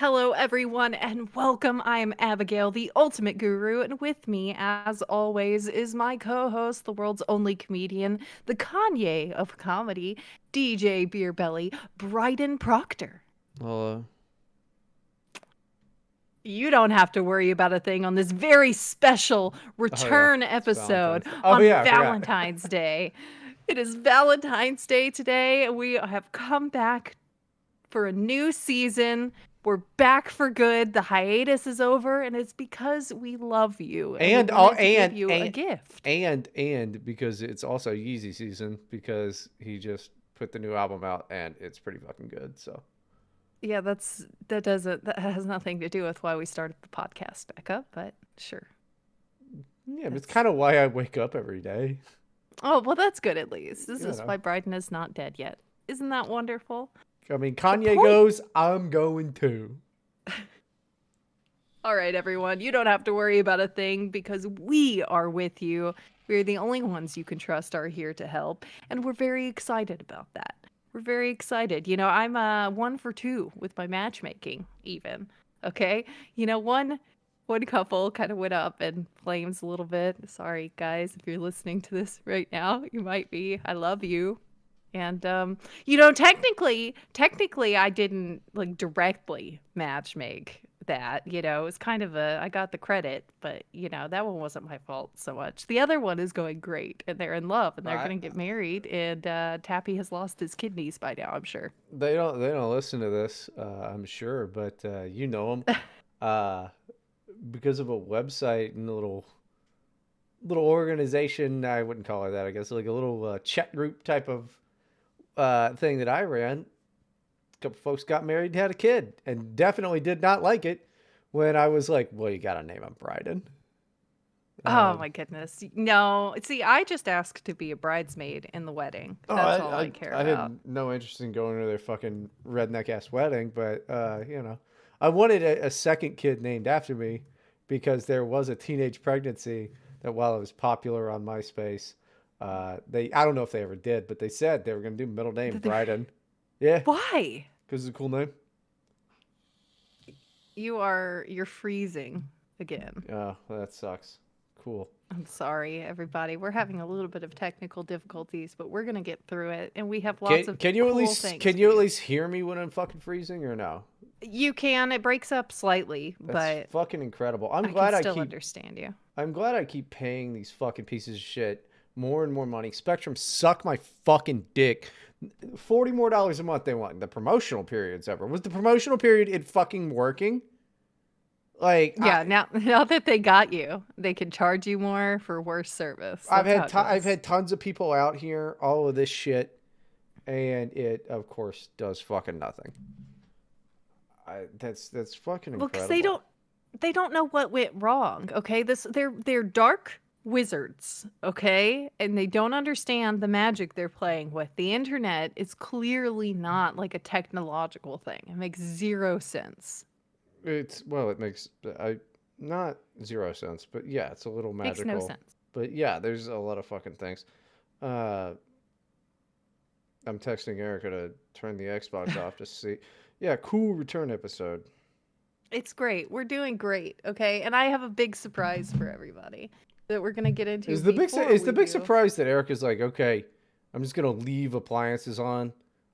Hello, everyone, and welcome. I am Abigail, the ultimate guru, and with me, as always, is my co host, the world's only comedian, the Kanye of comedy, DJ Beerbelly, Bryden Proctor. Well, You don't have to worry about a thing on this very special oh yeah, return it's episode Valentine's Day. Oh on yeah, I forgot. Valentine's Day. It is Valentine's Day today, and we have come back for a new season. We're back for good. The hiatus is over, and it's because we love you and we and oh, wanted to give you a and gift. and because it's also Yeezy season because he just put the new album out and it's pretty fucking good. So Yeah, that has nothing to do with why we started the podcast back up, but sure. yeah, but it's That's kind of why I wake up every day. Oh, well, that's good at least. This You is know, why Bryden is not dead yet. Isn't that wonderful? I mean, The Kanye point. goes, I'm going too. All right, everyone, you don't have to worry about a thing because we are with you. We're the only ones you can trust are here to help, and we're very excited about that. We're very excited. I'm 1 for 2 with my matchmaking, even. Okay, one couple kind of went up in flames a little bit. Sorry, guys, if you're listening to this right now, you might be. I love you. And technically I didn't like directly match make that. It was kind of I got the credit, but that one wasn't my fault so much. The other one is going great and they're in love and they're I gonna get married and Tappy has lost his kidneys by now, I'm sure. they don't listen to this, I'm sure, but you know them, uh, because of a website and a little organization. I wouldn't call it that. I guess like a little chat group type of thing that I ran. A couple folks got married and had a kid, and definitely did not like it when I was like, "Well, you got to name him Bryden." Oh Um, my goodness. No, see, I just asked to be a bridesmaid in the wedding. oh, That's all I care I about. had no interest in going to their fucking redneck ass wedding, but I wanted a second kid named after me because there was a teenage pregnancy that while it was popular on MySpace, they I don't know if they ever did, but they said they were gonna do middle name Th- th- Bryden. Yeah, Why? because it's a cool name. You're freezing again. Oh, well, that sucks. Cool. I'm sorry, everybody. We're having a little bit of technical difficulties, but we're gonna get through it, and we have lots of Can you at cool least things for you. hear me when I'm fucking freezing or no? You can. It breaks up slightly, That's but fucking incredible. I can still understand you. I'm glad I keep paying these fucking pieces of shit more and more money. Spectrum suck my fucking dick. $40 more a month they want. The promotional period's over. Was the promotional period it fucking working? Like Yeah, now that they got you, they can charge you more for worse service. That's how it I've goes. had tons of people out here, all of this shit, and it of course does fucking nothing. That's fucking Well, because incredible. they don't know what went wrong. Okay, they're dark wizards. Okay, and they don't understand the magic they're playing with. The internet is clearly not like a technological thing. It makes zero sense. It makes I not zero sense, but yeah, it's a little Makes no magical. sense. But yeah, there's a lot of fucking things. Uh, I'm texting Erica to turn the Xbox off just to see. Yeah, cool return episode. It's great. We're doing great. Okay, and I have a big surprise for everybody that we're gonna get into before Is the we big do. surprise that Erica's like, okay, I'm just gonna leave appliances on,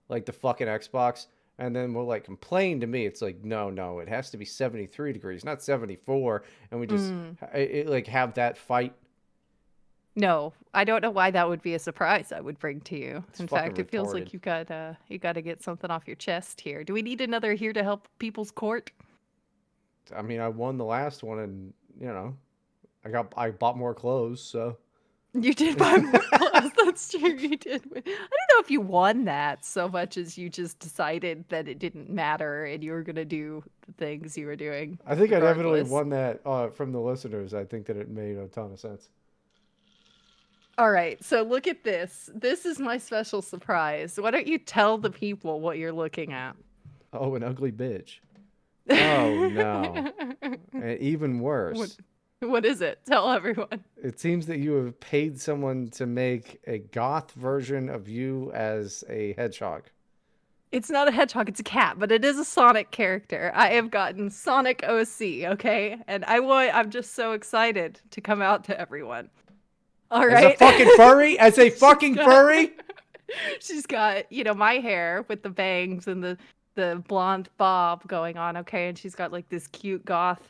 like the fucking Xbox, and then will like complain to me. It's like, no, it has to be 73 degrees, not 74, and we just Mm. like have that fight. No, I don't know why that would be a surprise I would bring to you. It's In fucking fact, it feels retarded. like you got to get something off your chest here. Do we need another here to help people's court? I mean, I won the last one, and I bought more clothes, so. You did buy more clothes. That's true. You did. I don't know if you won that so much as you just decided that it didn't matter and you were going to do the things you were doing I think I definitely regardless. won that from the listeners. I think that it made a ton of sense. All right. So look at this. This is my special surprise. Why don't you tell the people what you're looking at? Oh, an ugly bitch. Oh no. Even what worse. what is it? Tell everyone. It seems that you have paid someone to make a goth version of you as a hedgehog. It's not a hedgehog, it's a cat, but it is a Sonic character. I have gotten Sonic OC, okay? And I'm just so excited to come out to everyone. All As a right. fucking furry? As a she's fucking got furry? she's got, my hair with the bangs and the blonde bob going on, okay? And she's got like this cute goth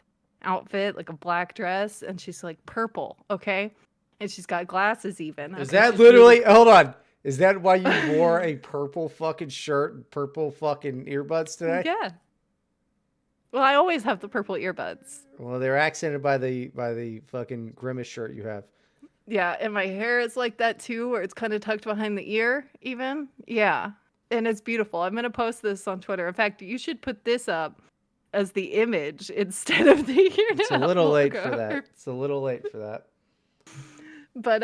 outfit, like a black dress, and she's like purple, okay? And she's got glasses even. Is Okay, that she's really literally, cool. hold on. Is that why you wore a purple fucking shirt and purple fucking earbuds today? Yeah. Well, I always have the purple earbuds. Well, they're accented by the fucking grimace shirt you have. Yeah, and my hair is like that too, where it's kind of tucked behind the ear, even. Yeah. And it's beautiful. I'm going to post this on Twitter. In fact, you should put this up as the image instead of the It's a Unit little late for logo. that. It's a little late for that. But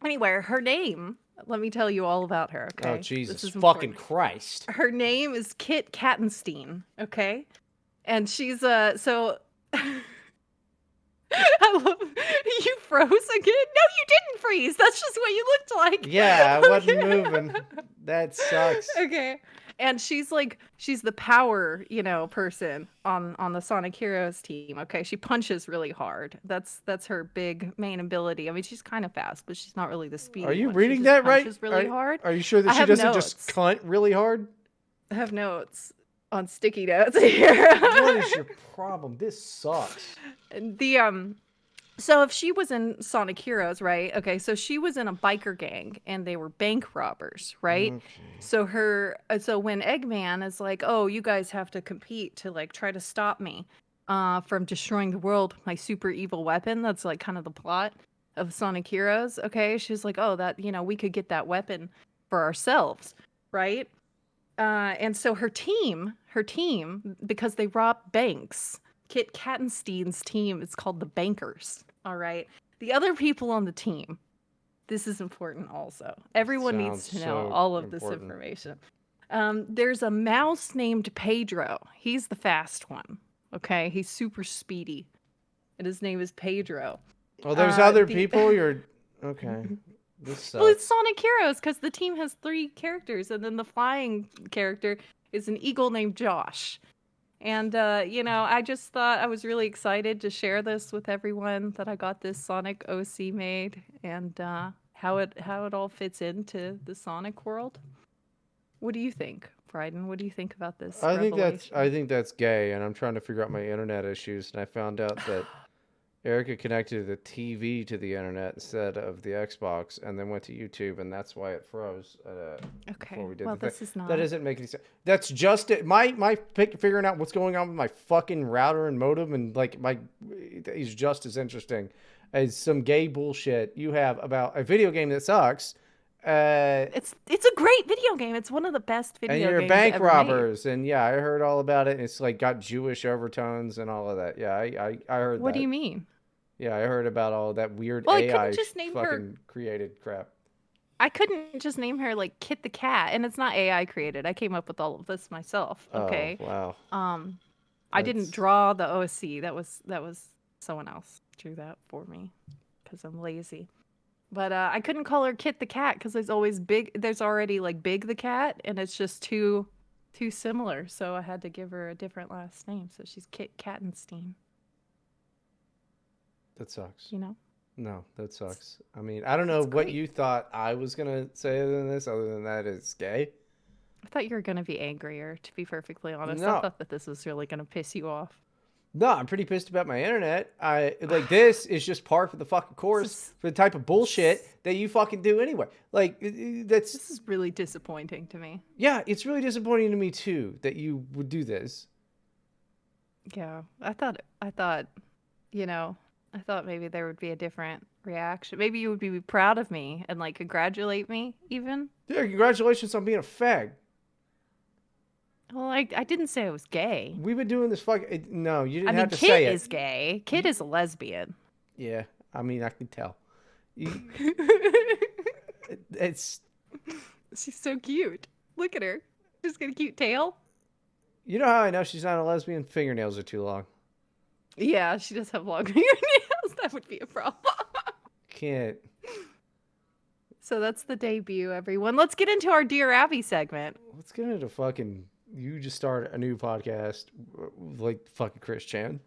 anyway, her name, let me tell you all about her, Oh, okay? This Jesus is fucking important. Christ. Her name is Kit Kattenstein, okay? And she's so I love you froze again. No, you didn't freeze. That's just what you looked like. Yeah, I wasn't Okay. moving. That sucks. Okay. And she's the power, person on the Sonic Heroes team. Okay. She punches really hard. That's her big main ability. I mean, she's kind of fast, but she's not really the Are speedy you one. She reading just that right? punches really hard. Are you sure that I she have doesn't just notes. cunt really hard? I have notes on sticky notes here. What is your problem? This sucks. The So if she was in Sonic Heroes, right? Okay, so she was in a biker gang and they were bank robbers, right? Okay. So when Eggman is like, "Oh, you guys have to compete to like try to stop me from destroying the world with my super evil weapon." That's like kind of the plot of Sonic Heroes. Okay, she's like, "Oh, that, we could get that weapon for ourselves." Right? And so her team, because they rob banks, Kit Kattenstein's team is called the Bankers. All right. The other people on the team, this is important also. Everyone Sounds needs to know so all of this important. information. There's a mouse named Pedro. He's the fast one. Okay. He's super speedy. And his name is Pedro. Oh, there's other The people? You're. Okay. This Well, it's sucks. Sonic Heroes because the team has 3 characters, and then the flying character is an eagle named Josh. And I just thought I was really excited to share this with everyone that I got this Sonic OC made and how it all fits into the Sonic world. What do you think, Bryden? What do you think about this I revelation? think that's gay, and I'm trying to figure out my internet issues, and I found out that Erica connected the TV to the internet instead of the Xbox, and then went to YouTube, and that's why it froze before Okay, we did well, the thing. this is That not. doesn't make any sense. That's just it. Figuring out what's going on with my fucking router and modem, and like my is just as interesting as some gay bullshit you have about a video game that sucks. Uh, It's a great video game. It's one of the best and video you're games bank ever made. robbers, and yeah, I heard all about it. And it's like got Jewish overtones and all of that. Yeah, I heard What do that. you mean? Yeah, I heard about all that weird Well, AI her fucking created crap. I couldn't just name her like Kit the cat, and it's not AI created. I came up with all of this myself. Oh, Okay. wow. Um, I didn't That's draw the OC. That was someone else drew that for me because I'm lazy. But I couldn't call her Kit the cat because there's always big. There's already like Big the cat, and it's just too similar. So I had to give her a different last name. So she's Kit Kattenstein. that sucks. You know, No, that sucks. I mean, I don't know it's what great. you thought I was gonna say other than this. Other than that, it's gay. I thought you were gonna be angrier. To be perfectly honest, I No, thought that this was really gonna piss you off. no, I'm pretty pissed about my internet. I like this is just par for the fucking This course is for the type of this bullshit is that you fucking do anyway. Like This that's is really disappointing to me. yeah, it's really disappointing to me too that you would do this. Yeah, you know, I thought maybe there would be a different reaction. Maybe you would be proud of me and like congratulate me even. Yeah, congratulations on being a fag. Well, I didn't say I was gay. We've been doing this fucking. No, you I didn't mean, have to Kit say it. is gay. Kit You, is a lesbian. yeah, I mean, I can tell. You, it's She's so cute. Look at her. She's got a cute tail. you know how I know she's not a lesbian? Fingernails are too long. Yeah, she does have long fingernails. That would be a problem. Can't So that's the debut, everyone. Let's get into our Dear Abby segment. Let's get into fucking. You just start a new podcast like fucking Chris Chan.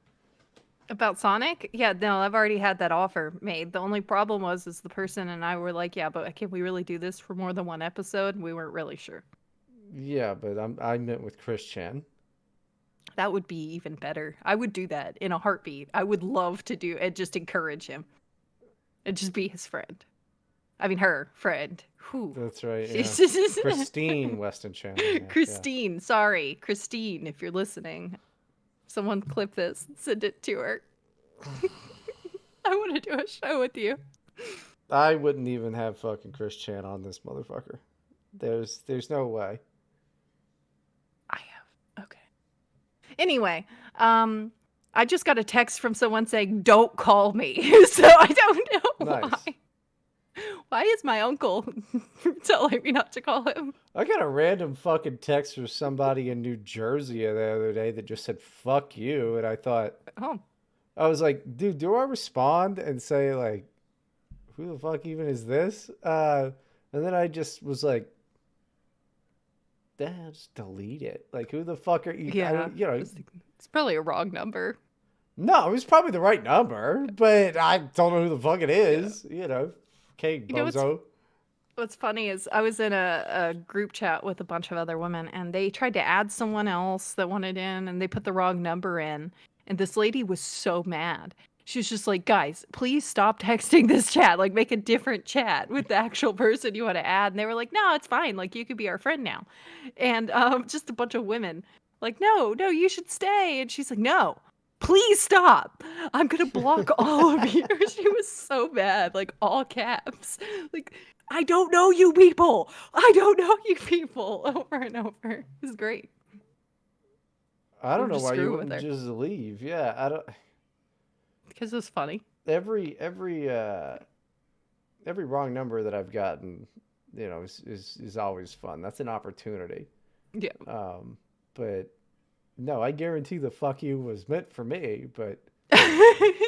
About Sonic? Yeah, no, I've already had that offer made. The only problem was is the person and I were like, yeah, but can we really do this for more than one episode? We weren't really sure. Yeah, but I meant with Chris Chan. That would be even better. I would do that in a heartbeat. I would love to do and just encourage him and just be his friend. I mean, her friend. Whew. That's right. Yeah, Christine Weston Chan. I meant. Yeah. Christine, sorry. Christine, if you're listening, someone clip this and send it to her. I want to do a show with you. I wouldn't even have fucking Chris Chan on this motherfucker. There's no way. I have. Okay. Anyway, I just got a text from someone saying, "Don't call me." So I don't know Nice. why. Why is my uncle telling me not to call him? I got a random fucking text from somebody in New Jersey the other day that just said "fuck you," and I thought, Oh, I was like, dude, do I respond and say like, who the fuck even is this? And then I just was like, just delete it. Like, who the fuck are you? yeah. You know, It's probably a wrong number. no, it was probably the right number, but I don't know who the fuck it Yeah. is. You know, okay, You know bozo. what's funny is I was in a group chat with a bunch of other women and they tried to add someone else that wanted in and they put the wrong number in. And this lady was so mad. She was just like, guys, please stop texting this chat. Like, make a different chat with the actual person you want to add. And they were like, no, it's fine. Like, you could be our friend now. And just a bunch of women, like, no, you should stay. And she's like, no, please stop. I'm going to block all of you. She was so mad, like, all caps. Like, I don't know you people. I don't know you people. Over and over. It was great. I We don't were know just why you screwing with wouldn't her just leave. Yeah, I don't. because it was funny. Every wrong number that I've gotten, you know, is always fun. That's an opportunity. Yeah. But no, I guarantee the fuck you was meant for me. But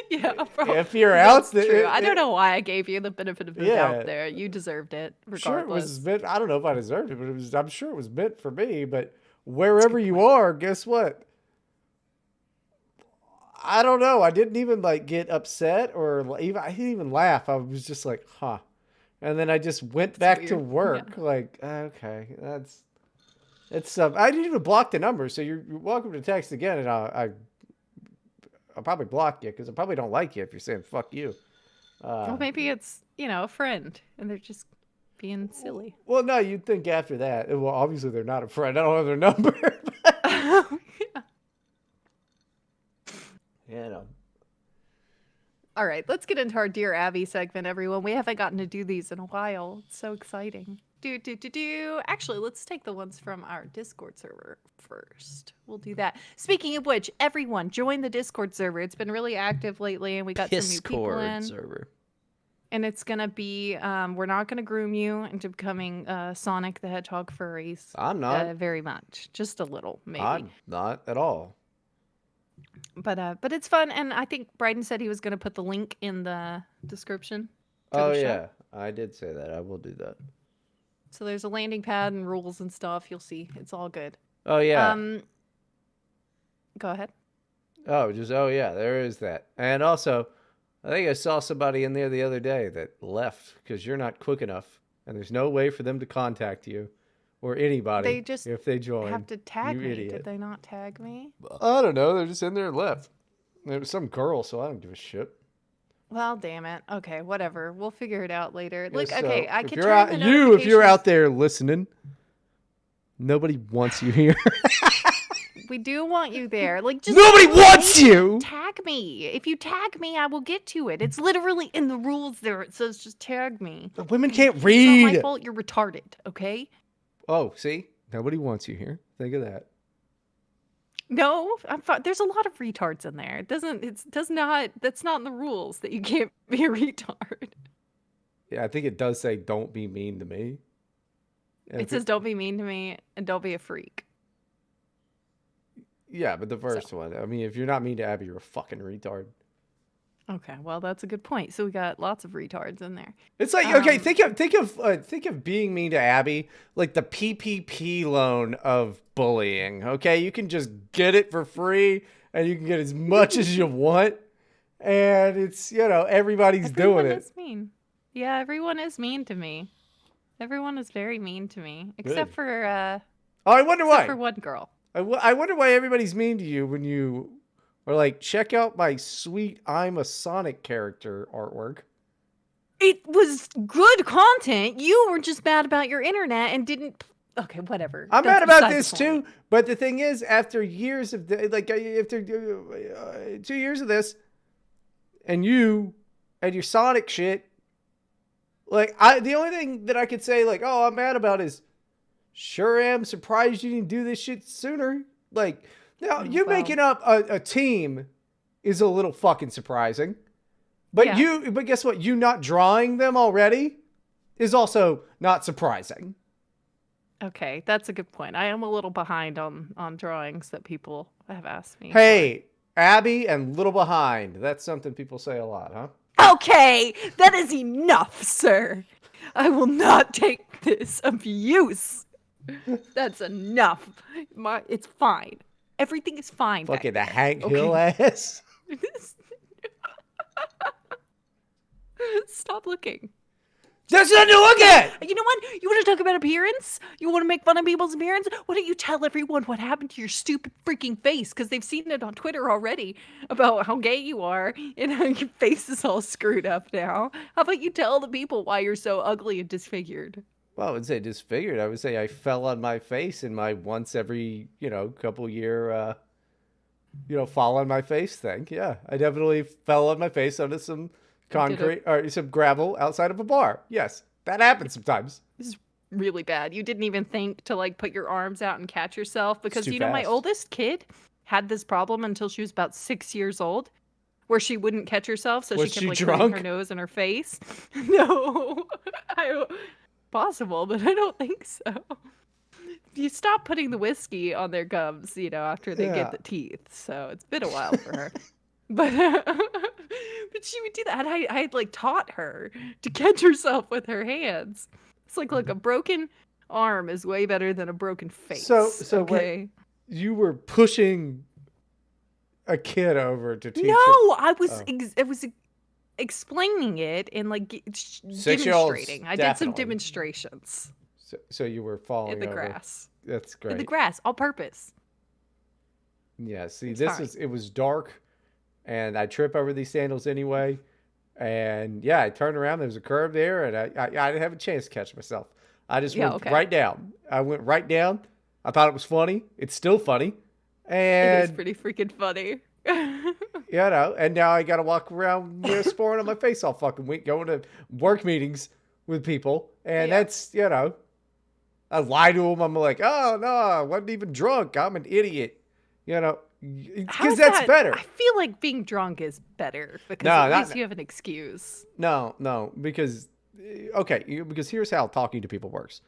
Yeah, if you're that's out there, true. I don't know why I gave you the benefit of the yeah, doubt there. You deserved it, sure it was regardless. meant. I don't know if I deserved it, but it was. I'm sure it was meant for me. But That's a wherever good you point. are, guess what? I don't know. I didn't even like get upset or even I didn't even laugh. I was just like, huh. And then I just went It's back to weird. Yeah. work. Like, okay, that's it's. I didn't even block the number, so you're welcome to text again, and I'll probably block you because I probably don't like you if you're saying fuck you. Well, Uh, maybe it's, a friend and they're just being silly. well, no, you'd think after that. Well, obviously they're not a friend. I don't have their number. Yeah. You know. All right, let's get into our Dear Abby segment, everyone. We haven't gotten to do these in a while. It's so exciting. Do. Actually, let's take the ones from our Discord server first. We'll do that. Speaking of which, everyone, join the Discord server. It's been really active lately, and we got some new people Discord in. server. And it's going to be, we're not going to groom you into becoming Sonic the Hedgehog furries I'm not. very much. Just a little, maybe. I'm not at all. But it's fun, and I think Bryden said he was going to put the link in the description for Oh the show. yeah, I did say that. I will do that. So there's a landing pad and rules and stuff. You'll see. It's all good. Oh yeah. Go ahead. Oh yeah, there is that. And also, I think I saw somebody in there the other day that left because you're not quick enough, and there's no way for them to contact you or anybody They just if they join. have to tag You me. idiot. Did they not tag me? I don't know. They're just in there and left. It was some girl, so I don't give a shit. Well, damn it. Okay, whatever. We'll figure it out later. Yeah, Like, so okay, I if can you're turn out, the if you're notifications. out there listening, nobody wants you here. We do want you there. Like, just Nobody wants you. tag me. If you tag me, I will get to it. It's literally in the rules there. It says just tag me. The women can't It's not my read. fault. You're retarded. Okay. Oh, see, nobody wants you here. Think of that. No, I'm fine. There's a lot of retards in there. It doesn't. It does not. That's not in the rules that you can't be a retard. Yeah, I think it does say "Don't be mean to me." And It says don't be mean to me and don't be a freak. yeah, but the first one. I mean, if you're not mean to Abby, you're a fucking retard. Okay, well, that's a good point. So we got lots of retards in there. It's like, okay, Um, think of being mean to Abby like the PPP loan of bullying. Okay, you can just get it for free, and you can get as much as you want, and it's everybody's doing everyone it. is mean. Yeah, everyone is mean to me. Everyone is very mean to me, Good. Oh, I wonder except for why. one girl. I wonder why everybody's mean to you when you are like, check out my sweet I'm a Sonic character artwork. It was good content. You were just mad about your internet and didn't. Okay, whatever. I'm That's mad about beside the this point. too, but the thing is, after years of like, after 2 years of this, and you and your Sonic shit, like, the only thing that I could say, like, oh, I'm mad about is, sure am surprised you didn't do this shit sooner. Like, now Oh, you well, making up a team is a little fucking surprising. yeah. But guess what? You not drawing them already is also not surprising. Okay, that's a good point. I am a little behind on drawings that people have asked me for. Hey, Abby and Little Behind. That's something people say a lot, huh? Okay, that is enough, sir. I will not take this abuse. That's enough. It's fine. Everything is fine back Fucking the there. Hank Hill Okay. ass. Stop looking. There's nothing to look Okay, at. you know what? You want to talk about appearance? You want to make fun of people's appearance? Why don't you tell everyone what happened to your stupid freaking face? Because they've seen it on Twitter already about how gay you are and how your face is all screwed up now. How about you tell the people why you're so ugly and disfigured? Well, I would say disfigured. I would say I fell on my face in my once every, couple year, fall on my face thing. Yeah, I definitely fell on my face onto some You did a concrete or some gravel outside of a bar. Yes, that happens sometimes. This is really bad. You didn't even think to like put your arms out and catch yourself It's because too my fast. oldest kid had this problem until she was about 6 years old, where she wouldn't catch herself, so she Was kept she like hurting her drunk? nose and her face. No, I don't, possible, but I don't think so. You stop putting the whiskey on their gums, after they get Yeah. the teeth. So it's been a while for her. But but she would do that. I had like taught her to catch herself with her hands. It's like, look, a broken arm is way better than a broken So face. so what Okay. you were pushing a kid over to No, teach her? Oh, I was explaining it and like 6 year olds demonstrating. I did some definitely. demonstrations So you were in falling the over. grass. That's In the great. grass, all purpose. Yeah. See, It's this fine. was it was dark, and I trip over these sandals anyway. And yeah, I turned around. There was a curve there, and I didn't have a chance to catch myself. I just Yeah, went okay. right down. I went right down. I thought it was funny. It's still funny, It is and pretty freaking funny. and now I got to walk around, sporing on my face all fucking week, going to work meetings with people, and Yeah. that's I lie to them. I'm like, oh no, I wasn't even drunk. I'm an idiot, How because is that's that? I better. feel like being drunk is better because No, at least not you have an excuse. no, because okay, because here's how talking to people works.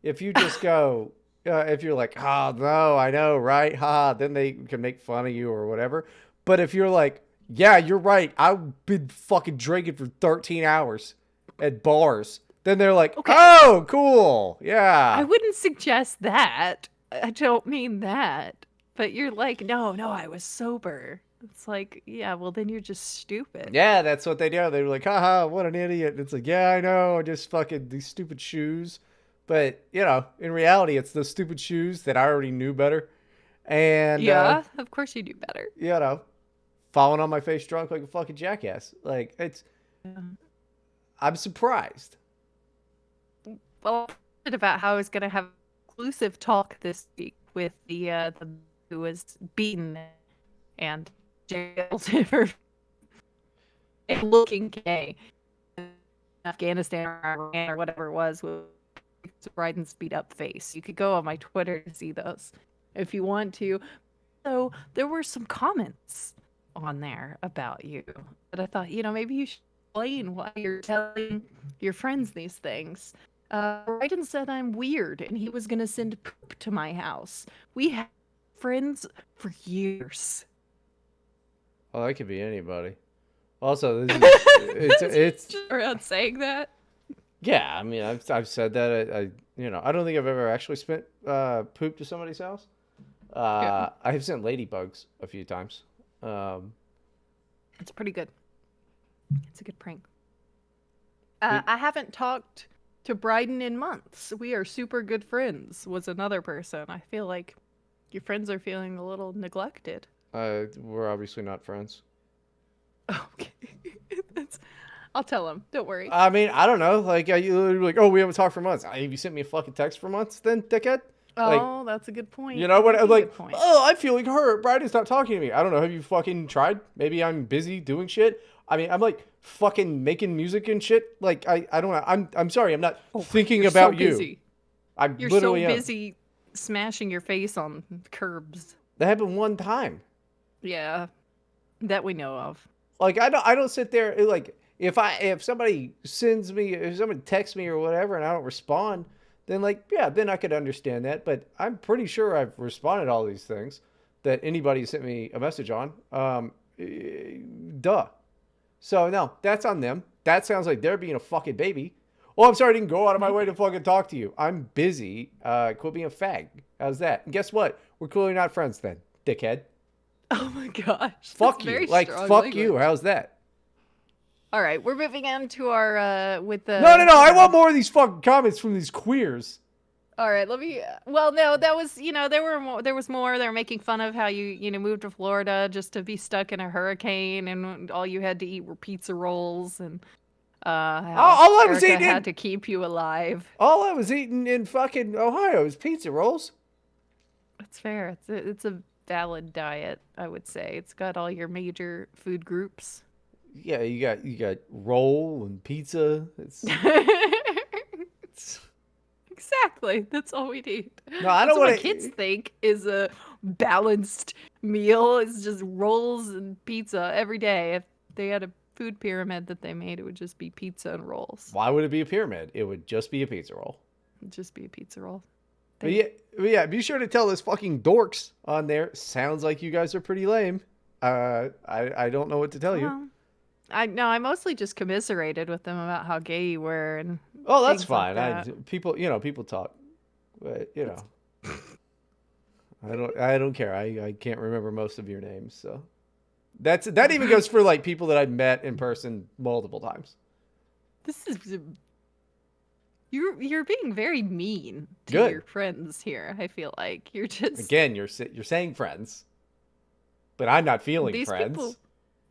If you just go, if you're like, oh no, I know, right? Ha, then they can make fun of you or whatever. But if you're like, yeah, you're right. I've been fucking drinking for 13 hours at bars. Then they're like, Okay, oh, cool, I yeah. wouldn't suggest that. I don't mean that. But you're like, no, no, I was sober. It's like, yeah, well, then you're just stupid. Yeah, that's what they do. They're like, haha, what an idiot. And it's like, yeah, I know, just fucking these stupid shoes. But, in reality, it's those stupid shoes that I already knew better. And, Yeah, of course you do better. you know, falling on my face drunk like a fucking jackass. Like, Yeah. I'm surprised. Well, about how I was gonna have exclusive talk this week with the who was beaten and jailed for looking gay in Afghanistan or Iran or whatever it was with Bryden's beat up face. You could go on my Twitter to see those if you want to. So there were some comments on there about you. But I thought, maybe you should explain why you're telling your friends these things. Bryden said I'm weird and he was going to send poop to my house. We have friends for years. Well, that could be anybody. Also, this is it's Just around saying that. yeah. I mean, I've said that. I don't think I've ever actually spent poop to somebody's house. Yeah, I have sent ladybugs a few times. Um, it's pretty good. It's a good prank. but I haven't talked to Bryden in months. We are super good friends. Was another person. I feel like your friends are feeling a little neglected. we're obviously not friends. Okay, That's, I'll tell him. Don't worry. I mean, I don't know. Like, you're like, oh, we haven't talked for months. Have you sent me a fucking text for months, then, dickhead? Like, Oh, that's a good you point. know That what? might I'm be a like, good point. oh, I'm feeling hurt. Bryden's not talking to me. I don't know. Have you fucking tried? Maybe I'm busy doing shit. I mean, I'm like fucking making music and shit. Like, I don't know. I'm sorry. I'm not Oh, thinking you're so about you. busy. I You're so literally am. busy smashing your face on curbs. That happened one time. Yeah, that we know of. Like, I don't sit there like if somebody sends me, if somebody texts me or whatever and I don't respond, then like yeah, then I could understand that. But I'm pretty sure I've responded to all these things that anybody sent me a message on. Duh. So no, that's on them. That sounds like they're being a fucking baby. Oh, I'm sorry, I didn't go out of my way Maybe. to fucking talk to you. I'm busy. Quit being a fag. How's that? And guess what? We're clearly not friends then, dickhead. Oh my gosh, that's Fuck you. very Like strong fuck you. language. How's that? All right, we're moving on to our with No, no, the no. I want more of these fucking comments from these queers. All right, let me. Well, no, that was there were more. There was more. They were making fun of how you moved to Florida just to be stuck in a hurricane, and all you had to eat were pizza rolls, and how All I was Erica eating had in to keep you alive. all I was eating in fucking Ohio was pizza rolls. It's fair. It's a valid diet, I would say. It's got all your major food groups. Yeah, you got roll and pizza. It's Exactly. That's all we need. no, I That's don't what my want kids to. think is a balanced meal. It's just rolls and pizza every day. If they had a food pyramid that they made, it would just be pizza and rolls. Why would it be a pyramid? It would just be a pizza roll. It'd just be a pizza roll. But They yeah, be sure to tell those fucking dorks on there. Sounds like you guys are pretty lame. I don't know what to tell you. well, I no, I mostly just commiserated with them about how gay you were and Oh, that's things like fine. that. People talk, but I don't care. I can't remember most of your names, so that even goes for like people that I've met in person multiple times. This is you're being very mean to Good. your friends here. I feel like you're just Again, you're saying friends, but I'm not feeling these people friends.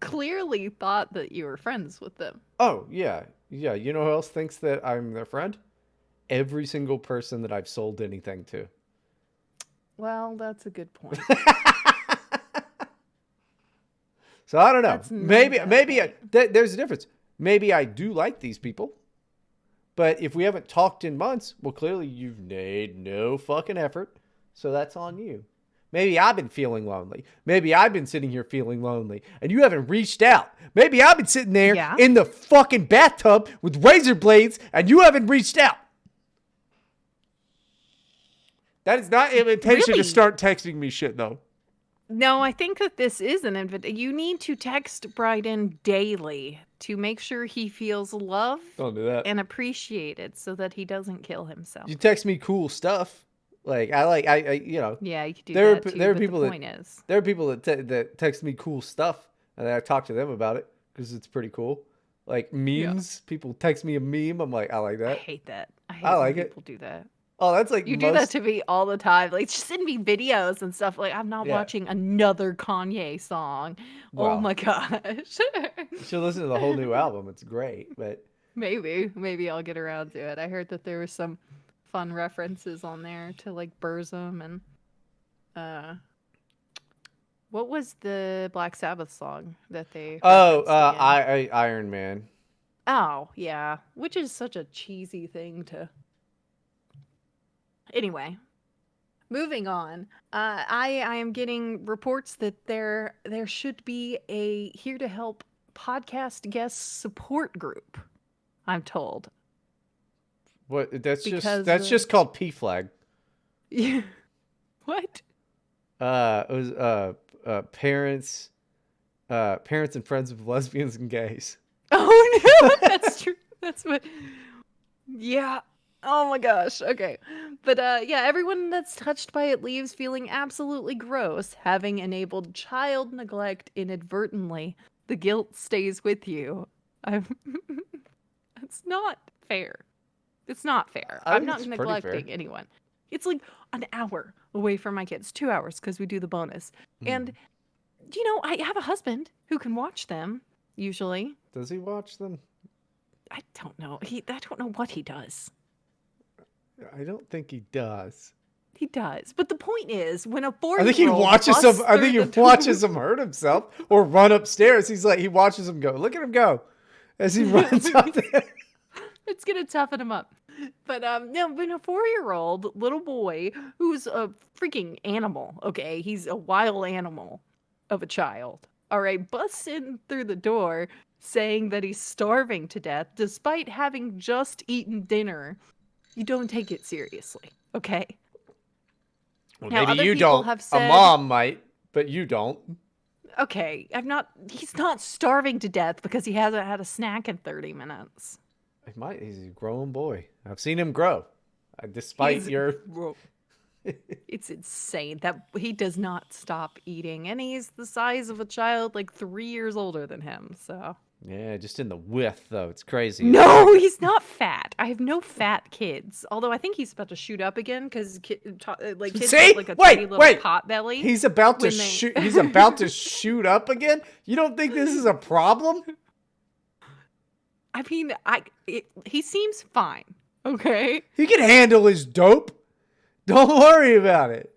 clearly thought that you were friends with them. Oh yeah, yeah. You know who else thinks that I'm their friend? Every single person that I've sold anything to. Well, that's a good point. So I don't know. That's not a Maybe bad maybe point. there's a difference. Maybe I do like these people, but if we haven't talked in months, well, clearly you've made no fucking effort. So that's on you. Maybe I've been feeling lonely. Maybe I've been sitting here feeling lonely and you haven't reached out. Maybe I've been sitting there Yeah. in the fucking bathtub with razor blades and you haven't reached out. That is not an invitation to Really? start texting me shit, though. No, I think that this is an invitation. You need to text Bryden daily to make sure he feels loved Don't do that. and appreciated so that he doesn't kill himself. You text me cool stuff. Like I Yeah, you could do there that too, there are but the people that point is. there are people that text me cool stuff and I talk to them about it because it's pretty cool. Like Yeah. memes, people text me a meme. I'm like, I like I that. hate that. I I hate when like it. people do that. Oh, that's like You do that most. to me all the time. Like, send me videos and stuff. Like, I'm not Yeah. watching another Kanye song. Oh Well, my gosh. you should listen to the whole new album. It's great, but Maybe I'll get around to it. I heard that there was some fun references on there to like Burzum and uh what was the Black Sabbath song that they oh, referenced again? Iron Man. Oh, yeah, which is such a cheesy thing to. Anyway, moving on. I am getting reports that there should be a Here to Help podcast guest support group. I'm told What? That's because just called P flag. what? It was parents Parents and friends of lesbians and gays. Oh no, that's true. That's what. Yeah. Oh my gosh. Okay. But yeah, everyone that's touched by it leaves feeling absolutely gross, having enabled child neglect inadvertently. The guilt stays with you. I'm It's not fair. It's not fair. I I'm think not it's pretty fair. neglecting anyone. It's like an hour away from my kids, 2 hours because we do the bonus. And, Hmm. I have a husband who can watch them, usually. Does he watch them? I don't know. I don't know what he does. I don't think he does. He does. But the point is, when a I think he 4-year-old watches some. busts I think through he the watches him hurt himself or run upstairs. He watches him go. Look at him go as he runs up there. it's gonna toughen him up. But no, when a 4-year-old little boy who's a freaking animal, okay, he's a wild animal of a child, all right, busts in through the door saying that he's starving to death despite having just eaten dinner, you don't take it seriously, okay? Well, Now, maybe other you people don't. have A said, mom might, but you don't. okay, he's not starving to death because he hasn't had a snack in 30 minutes. He might. He's a growing boy. I've seen him grow, despite He's your. It's insane that he does not stop eating, and he's the size of a child like 3 years older than him. So Yeah, just in the width though. It's crazy. It's no, like he's not fat. I have no fat kids. Although I think he's about to shoot up again because kids get see, like a tiny wait, little wait. pot belly He's about to when they. shoot. He's about to shoot up again. You don't think this is a problem? I mean, he seems fine. Okay, He can handle his dope. Don't worry about it.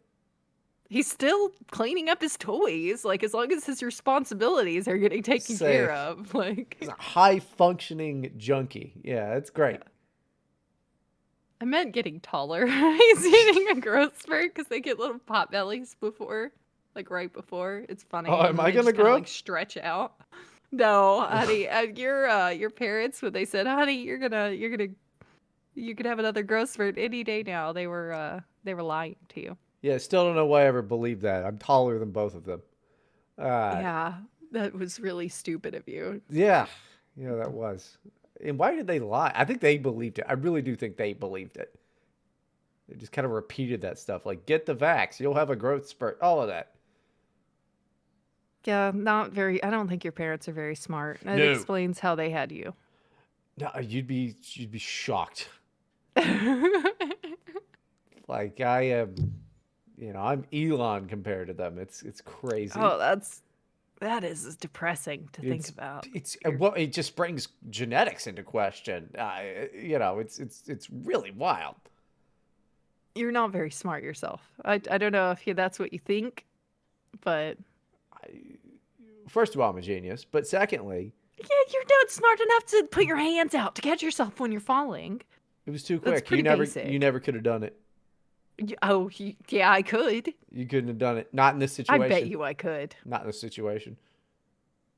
he's still cleaning up his toys. Like as long as his responsibilities are getting taken Say care of, he's like. a high functioning junkie. Yeah, that's great. I meant getting taller. He's eating a growth spurt because they get little pot bellies before, like right before. It's funny, Oh, and am then I they gonna just kind of grow? like stretch out. No, honey, your parents when they said, "Honey, you could have another growth spurt any day now," they were lying to you. Yeah, still don't know why I ever believed that. I'm taller than both of them. Uh, Yeah, that was really stupid of you. yeah, yeah, that was. And why did they lie? I think they believed it. I really do think they believed it. They just kind of repeated that stuff, like get the vax, you'll have a growth spurt, all of that. Yeah, not very. I don't think your parents are very smart. That No, explains how they had you. no, you'd be shocked. Like I am, I'm Elon compared to them. It's crazy. Oh, that is depressing to think It's about. it's well, it just brings genetics into question. It's really wild. You're not very smart yourself. I don't know if that's what you think, but I, First of all, I'm a genius, but secondly, yeah, you're not smart enough to put your hands out to catch yourself when you're falling. it was too That's quick. You pretty you basic. never could have done it. Yeah, I could. You couldn't have done it. Not in this I bet situation. you I could. Not in this situation.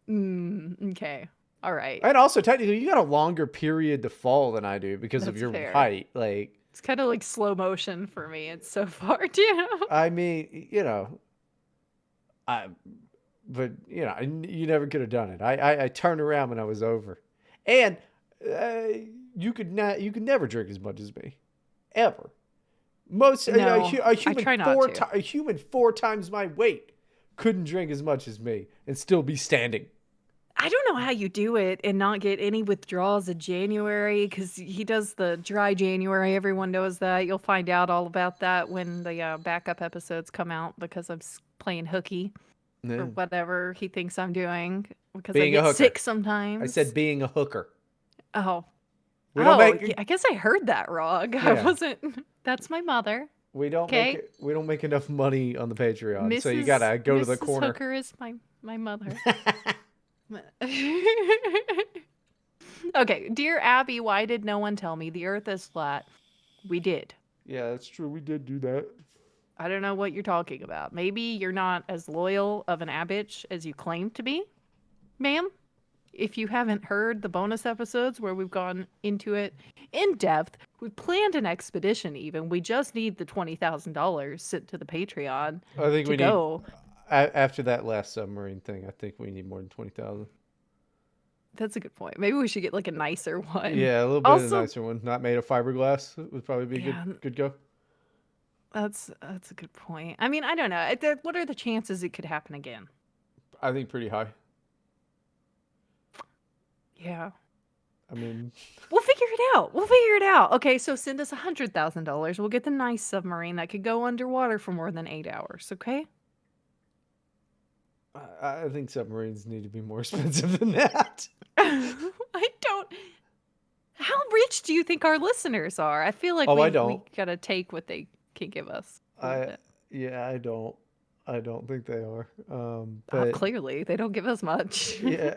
Okay. All right. And also, technically, you got a longer period to fall than I do because of That's your fair. height. Like, It's kind of like slow motion for me. It's so far, you know. I mean, I, but you never could have done it. I turned around when I was over, and uh, you could never drink as much as me, ever. Most No, I human try not to. a human 4 times my weight couldn't drink as much as me and still be standing. I don't know how you do it and not get any withdrawals in January because he does the dry January. Everyone knows that. You'll find out all about that when the backup episodes come out because I'm playing hooky or Yeah. whatever he thinks I'm doing because I Being a get hooker. sick I said sometimes. being a hooker. Oh, We don't yeah, make I guess I heard that wrong. I yeah. wasn't. That's my mother. Okay, We don't make enough money on the Patreon, so you Mrs. gotta go to the Mrs. corner. Hooker is my mother. Okay, dear Abby, why did no one tell me the earth is flat? We did. Yeah, that's true. We did do that. I don't know what you're talking about. Maybe you're not as loyal of an Abbitch as you claim to be, ma'am. If you haven't heard the bonus episodes where we've gone into it in depth, we've planned an expedition even. We just need the $20,000 sent to the Patreon I think to we need. go. After that last submarine thing, I think we need more than 20,000. That's a good point. Maybe we should get like a nicer one. Yeah, a little bit of a Also, nicer one, not made of fiberglass, would probably be a yeah, good go. that's a good point. I mean, I don't know. What are the chances it could happen again? I think pretty high. Yeah. I mean, We'll figure it out. We'll figure it out. Okay, so send us $100,000. We'll get the nice submarine that could go underwater for more than 8 hours. Okay. I think submarines need to be more expensive than that. I don't. How rich do you think our listeners are? I feel like Oh, I we don't. gotta take what they can give us a little I bit. Yeah, I don't. I don't think they are. But Clearly, they don't give us much. yeah,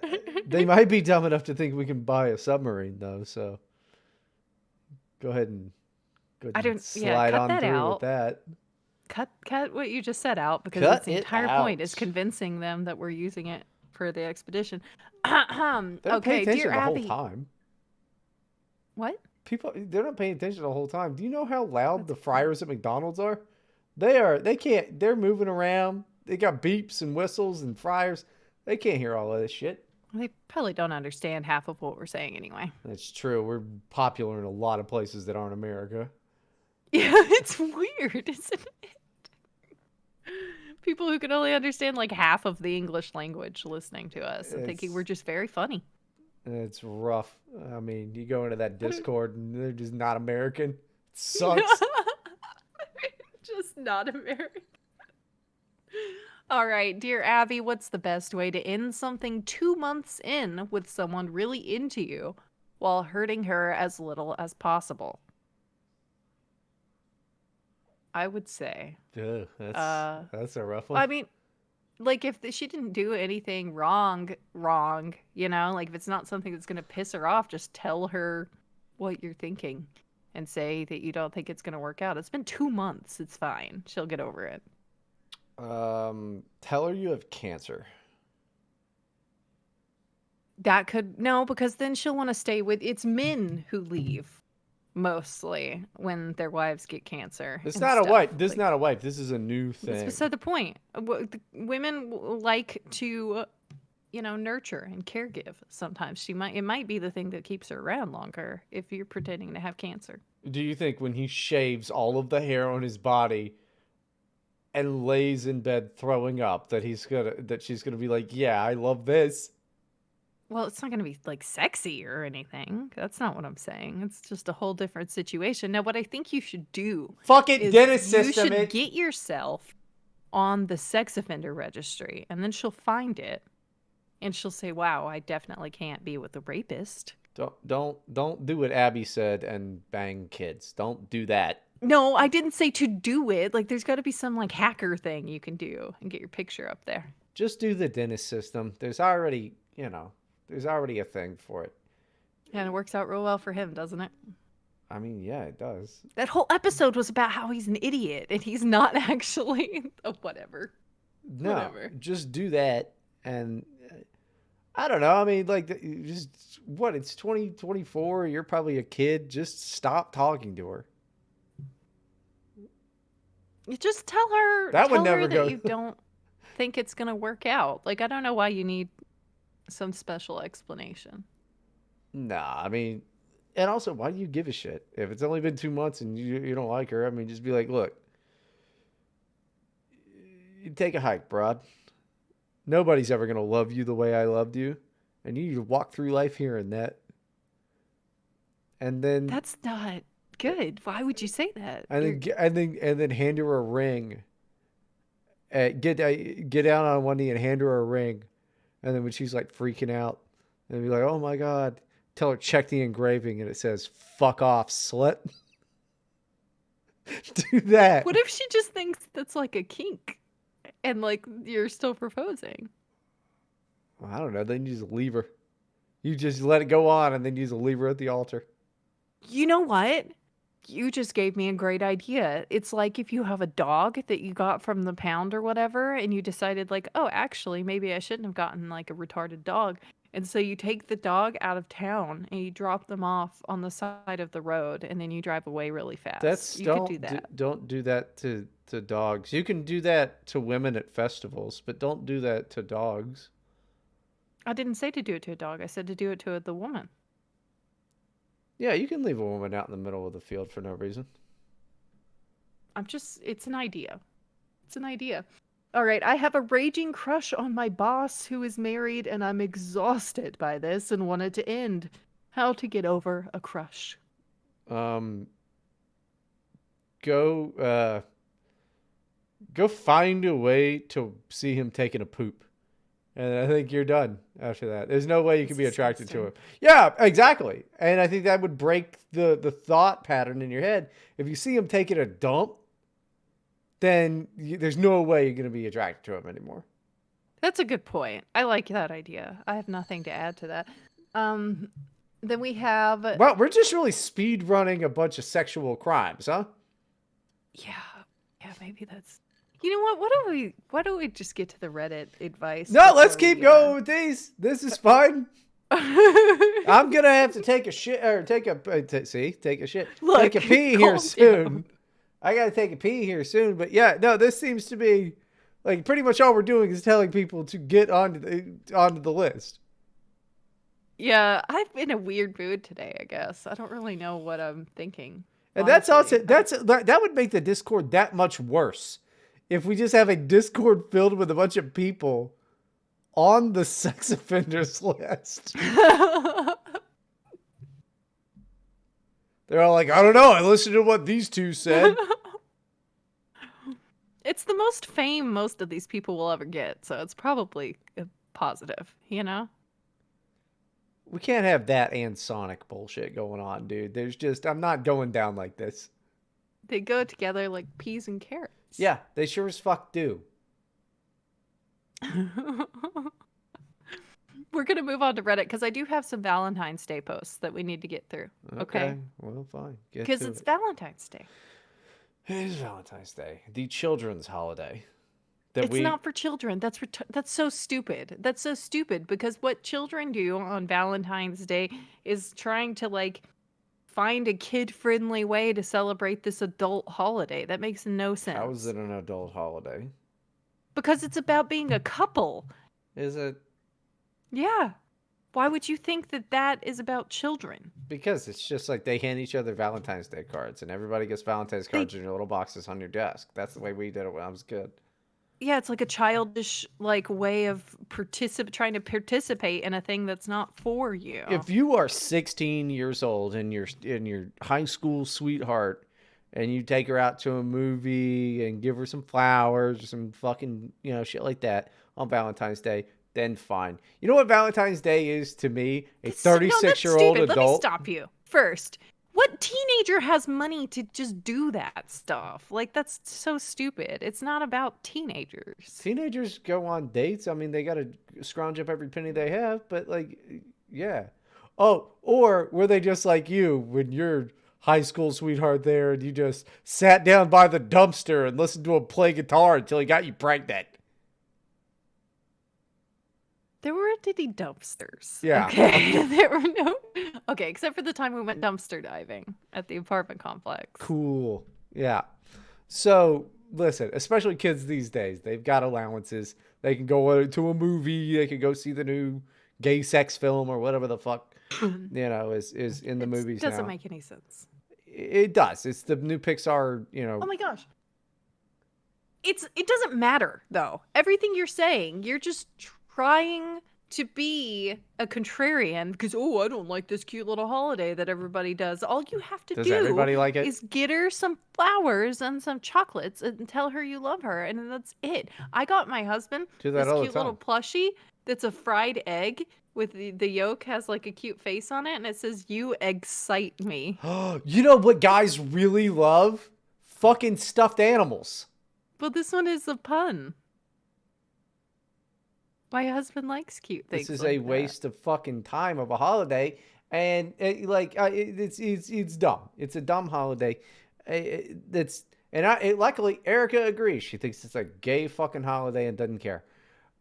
they might be dumb enough to think we can buy a submarine though. So go ahead and go ahead I and don't. Yeah, slide cut on that through with out. that. Cut what you just said out because that's Cut the it entire point is out. convincing them that we're using it for the expedition. They don't pay Okay, dear attention the whole Abby. time. What? People, they're not paying attention the whole time. Do you know how loud That's the a good point. fryers at McDonald's are? They are. They can't. They're moving around. They got beeps and whistles and fryers. They can't hear all of this shit. They probably don't understand half of what we're saying anyway. That's true. We're popular in a lot of places that aren't America. Yeah, it's weird, isn't it? People who can only understand like half of the English language listening to us and thinking we're It's just very funny. it's rough. I mean, you go into that I don't. Discord and they're just not American. It sucks. Just not American. All right, dear Abby, what's the best way to end something 2 months in with someone really into you while hurting her as little as possible? I would say, Ugh, uh, that's a rough one. I mean, like if she didn't do anything wrong, like if it's not something that's gonna piss her off, just tell her what you're thinking and say that you don't think it's gonna work out. It's been 2 months. It's fine. She'll get over it. Tell her you have cancer. That could no, because then she'll want to stay with it's men who leave mostly when their wives get cancer It's and not a stuff. wife. This is Like not a wife. This is a new that's thing. beside the point. Women like to, nurture and caregive. Sometimes it might be the thing that keeps her around longer if you're pretending to have cancer. Do you think when he shaves all of the hair on his body and lays in bed throwing up that she's gonna be like, yeah, I love this. Well, it's not going to be like sexy or anything. That's not what I'm saying. It's just a whole different situation. Now, what I think you should do Fuck it, is dentist you system should it. get yourself on the sex offender registry and then she'll find it and she'll say, "Wow, I definitely can't be with a rapist." Don't do what Abby said and bang kids. Don't do that. No, I didn't say to do it. Like there's got to be some like hacker thing you can do and get your picture up there. Just do the dentist system. There's already a thing for it. And it works out real well for him, doesn't it? I mean, yeah, it does. That whole episode was about how he's an idiot and he's not actually oh, whatever. No, Whatever. just do that and I don't know. I mean, like, just what? It's 2024. You're probably a kid. Just stop talking to her. You just tell her That would tell her never that go. you don't think it's going to work out. Like I don't know why you need some special explanation. Nah, I mean, and also, why do you give a shit if it's only been 2 months and you don't like her? I mean, just be like, look, you take a hike, broad. Nobody's ever gonna love you the way I loved you, and you need to walk through life hearing that, and then That's not good. Why would you say that? and then and then hand her a ring. Get down on one knee and hand her a ring, and then when she's like freaking out, and be like, "Oh my god!" Tell her check the engraving, and it says "fuck off, slut." Do that. What if she just thinks that's like a kink and like you're still proposing? I don't know. Then you just leave her. You just let it go on, and then you just leave her at the altar. You know what? You just gave me a great idea. It's like if you have a dog that you got from the pound or whatever, and you decided, like, oh, actually, maybe I shouldn't have gotten like a retarded dog. And so you take the dog out of town and you drop them off on the side of the road and then you drive away really fast. That's You could do that. don't do that to dogs. You can do that to women at festivals, but don't do that to dogs. I didn't say to do it to a dog. I said to do it to the woman. Yeah, you can leave a woman out in the middle of the field for no reason. It's an idea. It's an idea. All right, I have a raging crush on my boss who is married, and I'm exhausted by this and want it to end. How to get over a crush. Um, go go find a way to see him taking a poop. And I think you're done after that. There's no way you can be attracted to him. Yeah, exactly. And I think that would break the thought pattern in your head. If you see him taking a dump, then there's no way you're going to be attracted to him anymore. That's a good point. I like that idea. I have nothing to add to that. Then we have Well, we're just really speed running a bunch of sexual crimes, huh? yeah, maybe that's. You know what? Why don't we just get to the Reddit advice? No, let's keep going with these. This is fun. I'm gonna have to take a shit or take a shit. Look, take a pee here soon. I gotta take a pee here soon. But yeah, no, this seems to be like pretty much all we're doing is telling people to get onto the list. Yeah, I'm in a weird mood today, I guess. I don't really know what I'm thinking. And honestly. that would make the Discord that much worse if we just have a Discord filled with a bunch of people on the sex offenders list. They're all like, I don't know. I listened to what these two said. It's the most fame most of these people will ever get, so it's probably a positive, you know? We can't have that and Sonic bullshit going on, dude. I'm not going down like this. They go together like peas and carrots. Yeah, they sure as fuck do. We're going to move on to Reddit because I do have some Valentine's Day posts that we need to get through. Okay. Well, fine. Because it's Valentine's Day. It is Valentine's Day, the children's holiday. It's not for children. That's so stupid. That's so stupid because what children do on Valentine's Day is trying to like find a kid-friendly way to celebrate this adult holiday. That makes no sense. How is it an adult holiday? Because it's about being a couple. Is it? Yeah. Why would you think that is about children? Because it's just like they hand each other Valentine's Day cards and everybody gets Valentine's cards in your little boxes on your desk. That's the way we did it when I was a kid. Yeah, it's like a childish like way of trying to participate in a thing that's not for you. If you are 16 years old and you're in your high school sweetheart and you take her out to a movie and give her some flowers or some fucking, shit like that on Valentine's Day, then fine. You know what Valentine's Day is to me? A 36-year-old adult. Let me stop you first. What teenager has money to just do that stuff? Like, that's so stupid. It's not about teenagers. Teenagers go on dates. I mean, they got to scrounge up every penny they have, but like, yeah. Oh, or were they just like you when you're high school sweetheart there and you just sat down by the dumpster and listened to him play guitar until he got you pregnant? There weren't any dumpsters. Yeah. Okay. There were no. Okay, except for the time we went dumpster diving at the apartment complex. Cool. Yeah. So, listen, especially kids these days, they've got allowances. They can go to a movie. They can go see the new gay sex film or whatever the fuck, is in the movies now. It doesn't make any sense. It does. It's the new Pixar, Oh my gosh. It doesn't matter, though. Everything you're saying, you're just trying to be a contrarian because, I don't like this cute little holiday that everybody does. All you have to do everybody like it? is get her some flowers and some chocolates and tell her you love her, and that's it. I got my husband this cute little plushie that's a fried egg with the yolk has like a cute face on it, and it says, "You excite me." You know what guys really love? Fucking stuffed animals. Well, this one is a pun. My husband likes cute things. This is a waste of fucking time of a holiday, and it's dumb. It's a dumb holiday. Luckily Erica agrees. She thinks it's a gay fucking holiday and doesn't care.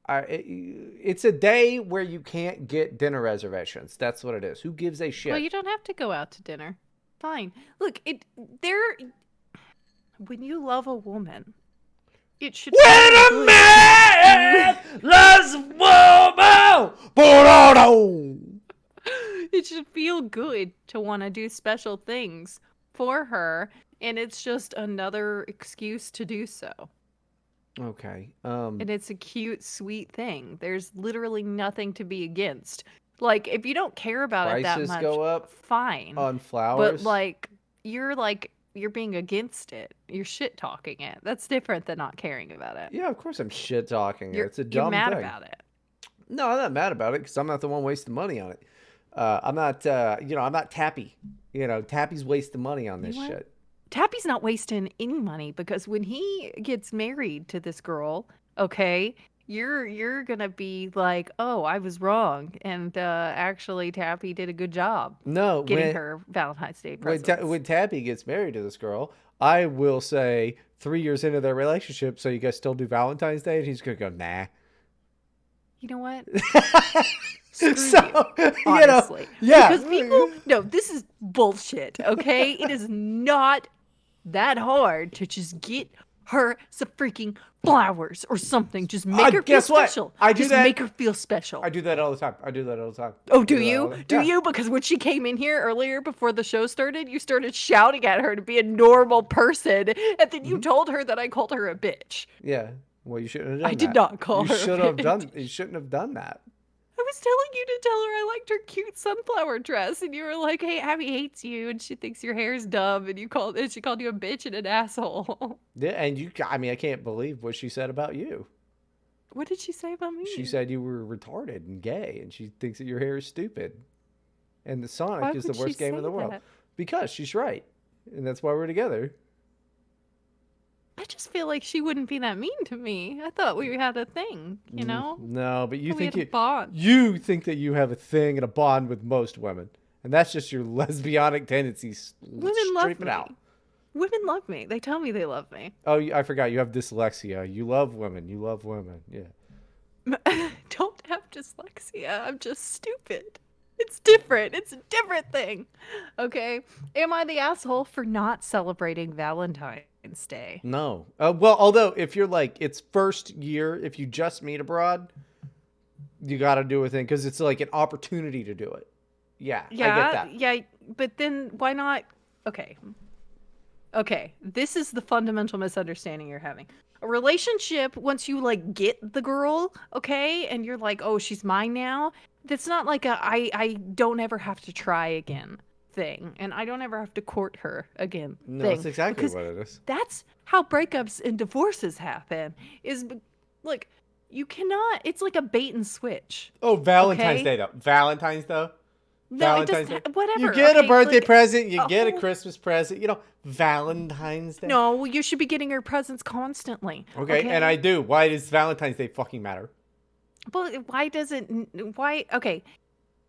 It's a day where you can't get dinner reservations. That's what it is. Who gives a Well, shit? you don't have to go out to dinner. Fine. Look, there when you love a woman, it should When feel a good to man loves a woman, it should feel good to want to do special things for her, and it's just another excuse to do so. okay. And it's a cute, sweet thing. There's literally nothing to be against. Like, if you don't care about it that Prices much, go up fine. on But flowers. you're being against it. You're shit talking it. That's different than not caring about it. Yeah, of course I'm shit talking it. You're It's a you're dumb mad thing. about it. No, I'm not mad about it because I'm not the one wasting money on it. I'm not, I'm not Tappy. Tappy's wasting money on You this know what? shit. Tappy's not wasting any money because when he gets married to this girl, okay, you're gonna be like, oh, I was wrong, and actually, Tappy did a good job No, getting her Valentine's Day presents. when Tappy gets married to this girl, I will say 3 years into their relationship, so you guys still do Valentine's Day, and he's gonna go, nah. You know what? Screw you, So, honestly, yeah. because people, no, this is bullshit. Okay, it is not that hard to just get her some freaking flowers or something. Just make her feel Guess what? special. I do Just that. make her feel special. I do that all the time. I do that all the time. Oh, I do do that all you? the Do Yeah. you? Because when she came in here earlier before the show started, you started shouting at her to be a normal person, and then you Mhm. told her that I called her a bitch. Yeah. Well, you shouldn't have I done did that. not call You her a should have bitch. done. You shouldn't have done that. I was telling you to tell her I liked her cute sunflower dress, and you were like, "Hey, Abby hates you, and she thinks your hair's dumb," and she called you a bitch and an asshole. Yeah, and you. I mean, I can't believe what she said about you. What did she say about She me? said you were retarded and gay, and she thinks that your hair is stupid, and the Why Sonic is the would she worst game in say the world. that? Because she's right, and that's why we're together. I just feel like she wouldn't be that mean to me. I thought we had a thing, you know? No, but I thought we had a bond. you think that you have a thing and a bond with most women, and that's just your lesbianic tendencies Women love streaming out. me. Women love me. They tell me they love me. Oh, I forgot you have dyslexia. You love women. You love women. Yeah. Don't have dyslexia. I'm just stupid. It's different. It's a different thing. Okay? Am I the asshole for not celebrating Valentine's Day? No. Well, although if you're like it's first year, if you just meet abroad, you got to do a thing because it's like an opportunity to do it. Yeah, I get Yeah, that. yeah, but then why not? Okay. Okay, this is the fundamental misunderstanding you're having. A relationship, once you like get the girl, okay, and you're like, oh, she's mine now, that's not like I don't ever have to try again thing. And I don't ever have to court her again No, that's thing. exactly Because what it is. that's how breakups and divorces happen. Look, you cannot, it's like a bait and switch. Oh, Valentine's Okay? Day though. Valentine's though. No, it Valentine's doesn't, Day. You whatever. get a Okay, birthday like present, you a get a whole Christmas present, Valentine's Day. no, you should be getting her presents constantly. Okay, and I Okay? do. Why does Valentine's Day fucking matter? But why does it? Why? Okay.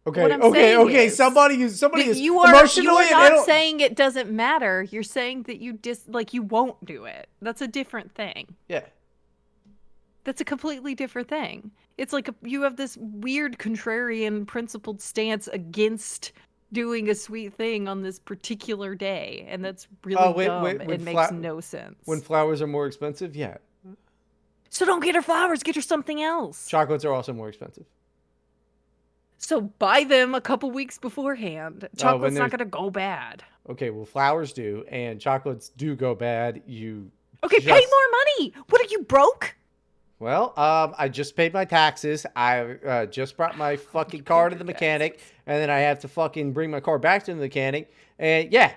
What Okay, I'm okay, saying okay. is Somebody that is you emotionally are and not saying it doesn't matter. You're saying that you won't do it. That's a different thing. yeah. That's a completely different thing. It's like you have this weird contrarian principled stance against doing a sweet thing on this particular day, and that's Oh, really dumb and makes no when sense. flowers are more expensive, yeah. So don't get her flowers, get her something else. Chocolates are also more expensive. So buy them a couple weeks beforehand. Oh, when Chocolate's not there's gonna go bad. okay, well, flowers do, and chocolates do go bad. You Okay, pay just more money. What are you broke? well, I just paid my taxes. I just brought my fucking car paid to your the mechanic, taxes. and then I have to fucking bring my car back to the mechanic. And yeah.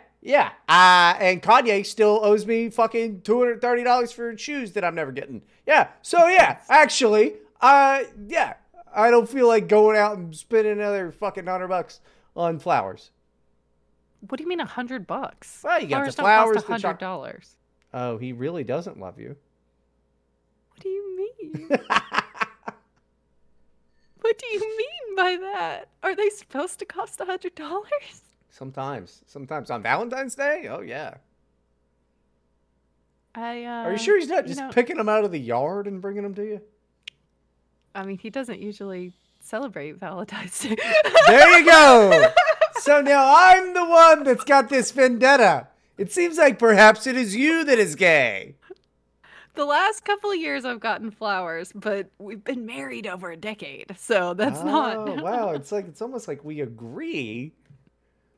And Kanye still owes me fucking $230 for shoes that I'm never getting. Yeah. So yeah, actually, yeah, I don't feel like going out and spending another fucking $100 on flowers. What do you mean $100? Well, you got the Flowers don't cost flowers, the $100. Oh, he really doesn't love you. What do you mean? What do you mean by that? Are they supposed to cost $100? Sometimes on Valentine's Day. Oh yeah. I Are you sure he's not you just know, picking them out of the yard and bringing them to you? I mean, he doesn't usually celebrate Valentine's Day. There you go. So now I'm the one that's got this vendetta. It seems like perhaps it is you that is gay. The last couple of years I've gotten flowers, but we've been married over a decade, so that's not. Oh, wow. It's almost like we agree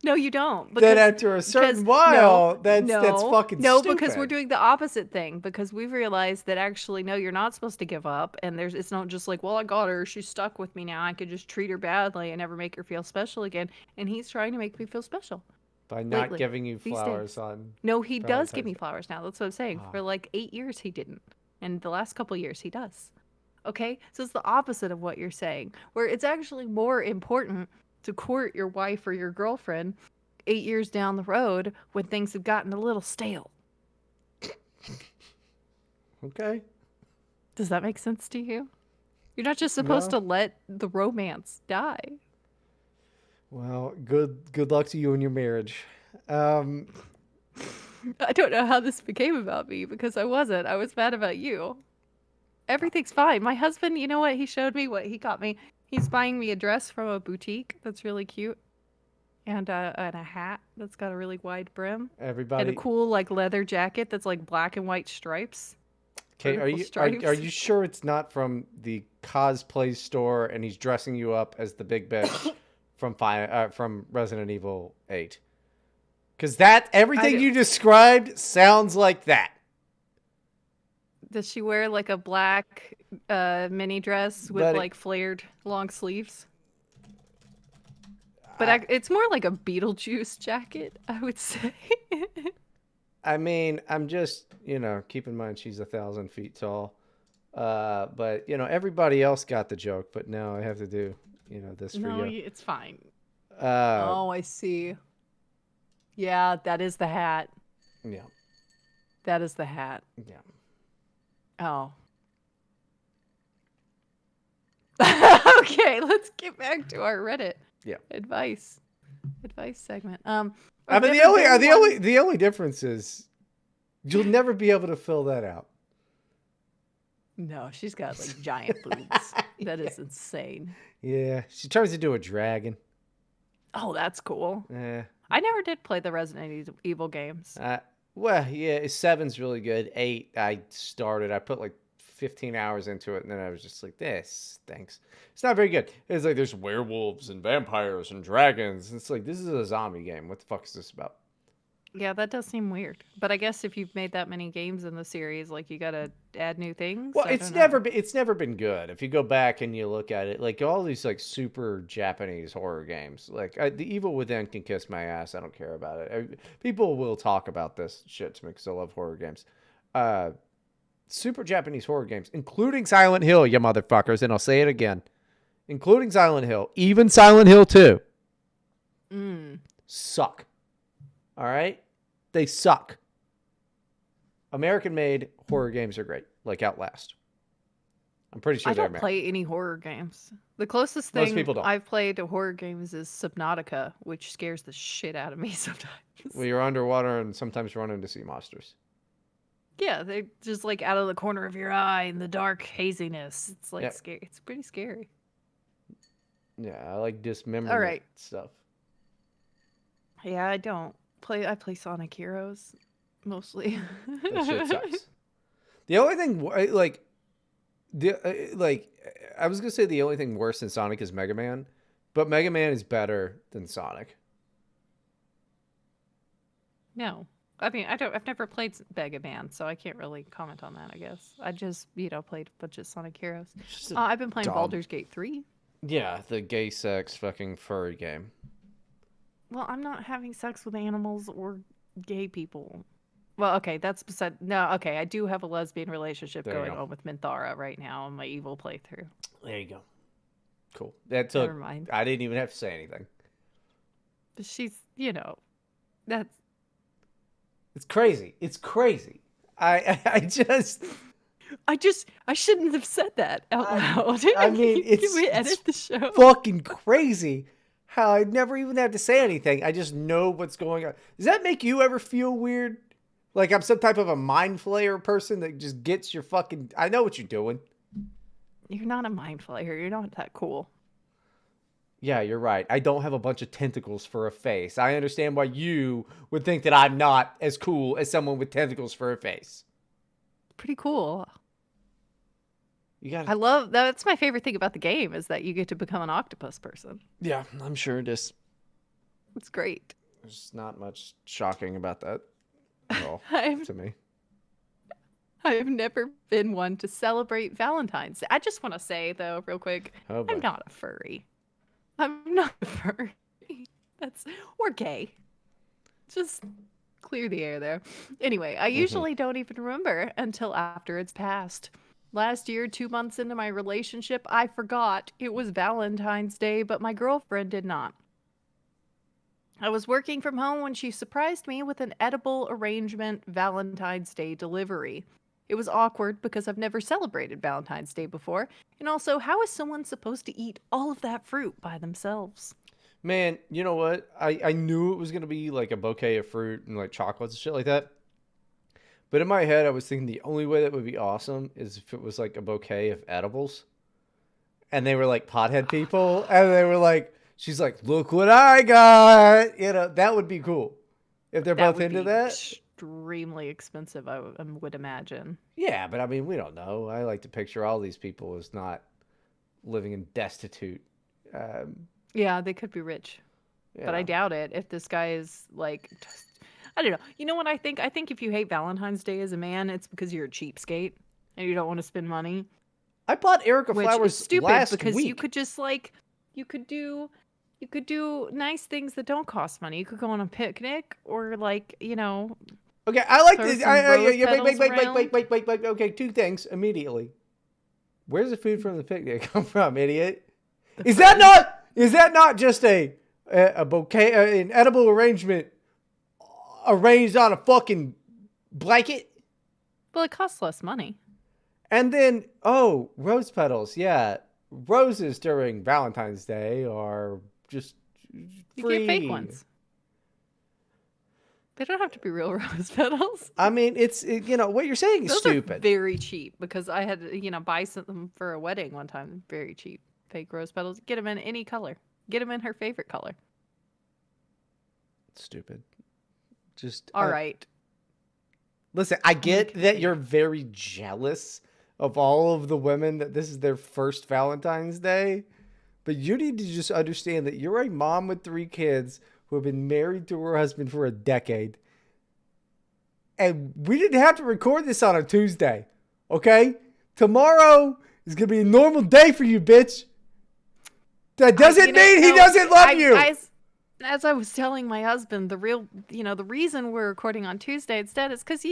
No, you don't, that after a certain because no, while, that's fucking no, because we're stupid. doing the opposite thing. Because we've realized that actually, no, you're not supposed to give up, and it's not just like, well, I got her, she's stuck with me now. I could just treat her badly and never make her feel special again. And he's trying to make me feel special By not lately, giving you these flowers days. on No, he does give Valentine's me Day. flowers now. That's what I'm saying. Ah, For like 8 years, he didn't, and the last couple years, he does. Okay, so it's the opposite of what you're saying, where it's actually more important to court your wife or your girlfriend 8 years down the road when things have gotten a little stale. okay. Does that make sense to you? You're not just supposed No. to let the romance die. Well, good luck to you in your marriage. Um, I don't know how this became about me because I wasn't. I was mad about you. Everything's fine. My husband, you know what? He showed me what he got me. He's buying me a dress from a boutique that's really cute, and a hat that's got a really wide brim, and a everybody, cool like leather jacket that's like black and white stripes, okay, are vertical you are stripes. you sure it's not from the cosplay store and he's dressing you up as the big bitch from Resident Evil 8? Cuz that I everything do. you described sounds like that. Does she wear like a black mini dress with But like flared long sleeves? But I it's more like a Beetlejuice jacket, I would say. I mean, I'm just, keep in mind she's 1,000 feet tall. But everybody else got the joke, but now I have to do, this for No, you. it's fine. Uh, Oh, I see. Yeah, that is the hat. yeah, That is the hat. yeah. Oh. Okay, let's get back to our Reddit Yeah. advice advice segment. I I've mean, never been one. the only difference is you'll never be able to fill that out. No, she's got like giant boobs. That Yeah. is insane. Yeah, she turns into a dragon. Oh, that's cool. Eh. I never did play the Resident Evil games. Uh, well, yeah, seven's really good. Eight, I started. I put like 15 hours into it, and then I was just like, this thanks. It's not very good. It's like there's werewolves and vampires and dragons. It's like this is a zombie game. What the fuck is this about? Yeah, that does seem weird. But I guess if you've made that many games in the series, like you gotta add new things. Well, I don't know. it's never been good. If you go back and you look at it, like all these like super Japanese horror games, like The Evil Within can kiss my ass. I don't care about it. People will talk about this shit to me because I love horror games. Uh, Super Japanese horror games, including Silent Hill, you motherfuckers, and I'll say it again, including Silent Hill, even Silent Hill 2, Mm. suck. All right, they suck. American-made horror games are great, like Outlast. I'm pretty sure I they're don't American. play any horror games. The closest Most thing people don't. I've played to horror games is Subnautica, which scares the shit out of me sometimes. Well, you're underwater and sometimes run into sea monsters. Yeah, they're just like out of the corner of your eye in the dark haziness. It's Yeah, like scary. It's pretty scary. yeah, I like All dismemberment right. stuff. Yeah, I don't play. I play Sonic Heroes mostly. That shit sucks. The only thing, like, I was gonna say the only thing worse than Sonic is Mega Man, but Mega Man is better than Sonic. No. I mean, I've never played Mega Man, so I can't really comment on that, I guess. I just, played a bunch of Sonic Heroes. It's just a I've been playing dumb. Baldur's Gate 3. Yeah, the gay sex fucking furry game. Well, I'm not having sex with animals or gay people. Well, okay, that's beside. No, okay, I do have a lesbian relationship There you going go. on with Minthara right now on my evil playthrough. There you go. Cool. That took. Never mind. I didn't even have to say anything. But she's, that's. It's crazy. It's crazy. I just. I shouldn't have said that out I, loud. I mean, Can we it's edit the show? fucking crazy how I never even have to say anything. I just know what's going on. Does that make you ever feel weird? Like I'm some type of a mind flayer person that just gets your fucking. I know what you're doing. You're not a mind flayer. You're not that cool. Yeah, you're right. I don't have a bunch of tentacles for a face. I understand why you would think that I'm not as cool as someone with tentacles for a face. Pretty cool. You got to. I love that's my favorite thing about the game is that you get to become an octopus person. Yeah, I'm sure it is. It's great. There's not much shocking about that at all I've to me. I've never been one to celebrate Valentine's Day. I just want to say though, real quick, Oh I'm boy. not a furry. I'm not a furry. That's or gay. Just clear the air there. Anyway, I Hmm. usually don't even remember until after it's passed. Last year, 2 months into my relationship, I forgot it was Valentine's Day, but my girlfriend did not. I was working from home when she surprised me with an edible arrangement Valentine's Day delivery. It was awkward because I've never celebrated Valentine's Day before, and also, how is someone supposed to eat all of that fruit by themselves? Man, you know what? I knew it was gonna be like a bouquet of fruit and like chocolates and shit like that. But in my head, I was thinking the only way that would be awesome is if it was like a bouquet of edibles, and they were like pothead people, and they were like, she's like, "Look what I got!" You know, that would be cool if they're That both would into be that. extremely expensive, I would imagine. Yeah, but I mean, we don't know. I like to picture all these people as not living in destitute. Um, Yeah, they could be rich, you but I know, doubt it if this guy is like just, I don't know. You know what I think? I think if you hate Valentine's Day as a man, it's because you're a cheapskate and you don't want to spend money, I bought Erica which is flowers stupid last because you week. could just like you could do you could do nice things that don't cost money. You could go on a picnic or like, Okay, I like throw this. some rose Yeah, wait, wait, petals wait, wait, wait, around. wait, wait, wait. Okay, two things immediately. Where's the food from the picnic come from, idiot? The Is that fridge. not? Is that not just a bouquet, an edible arrangement arranged on a fucking blanket? Well, it costs less money. And then, oh, rose petals. Yeah, roses during Valentine's Day are just You get fake free. ones. They don't have to be real rose petals. I mean, what you're saying is Those are stupid. very cheap because I had to, buy some for a wedding one time. Very cheap. Fake rose petals. Get them in any color. Get them in her favorite color. Stupid. Just All right. listen. I I'm going to get that you're continue. very jealous of all of the women that this is their first Valentine's Day. But you need to just understand that you're a mom with three kids who have been married to her husband for a decade. And we didn't have to record this on a Tuesday. Okay? Tomorrow is going to be a normal day for you, bitch. That I, doesn't mean he no, doesn't love you. as I was telling my husband, the reason we're recording on Tuesday instead is because,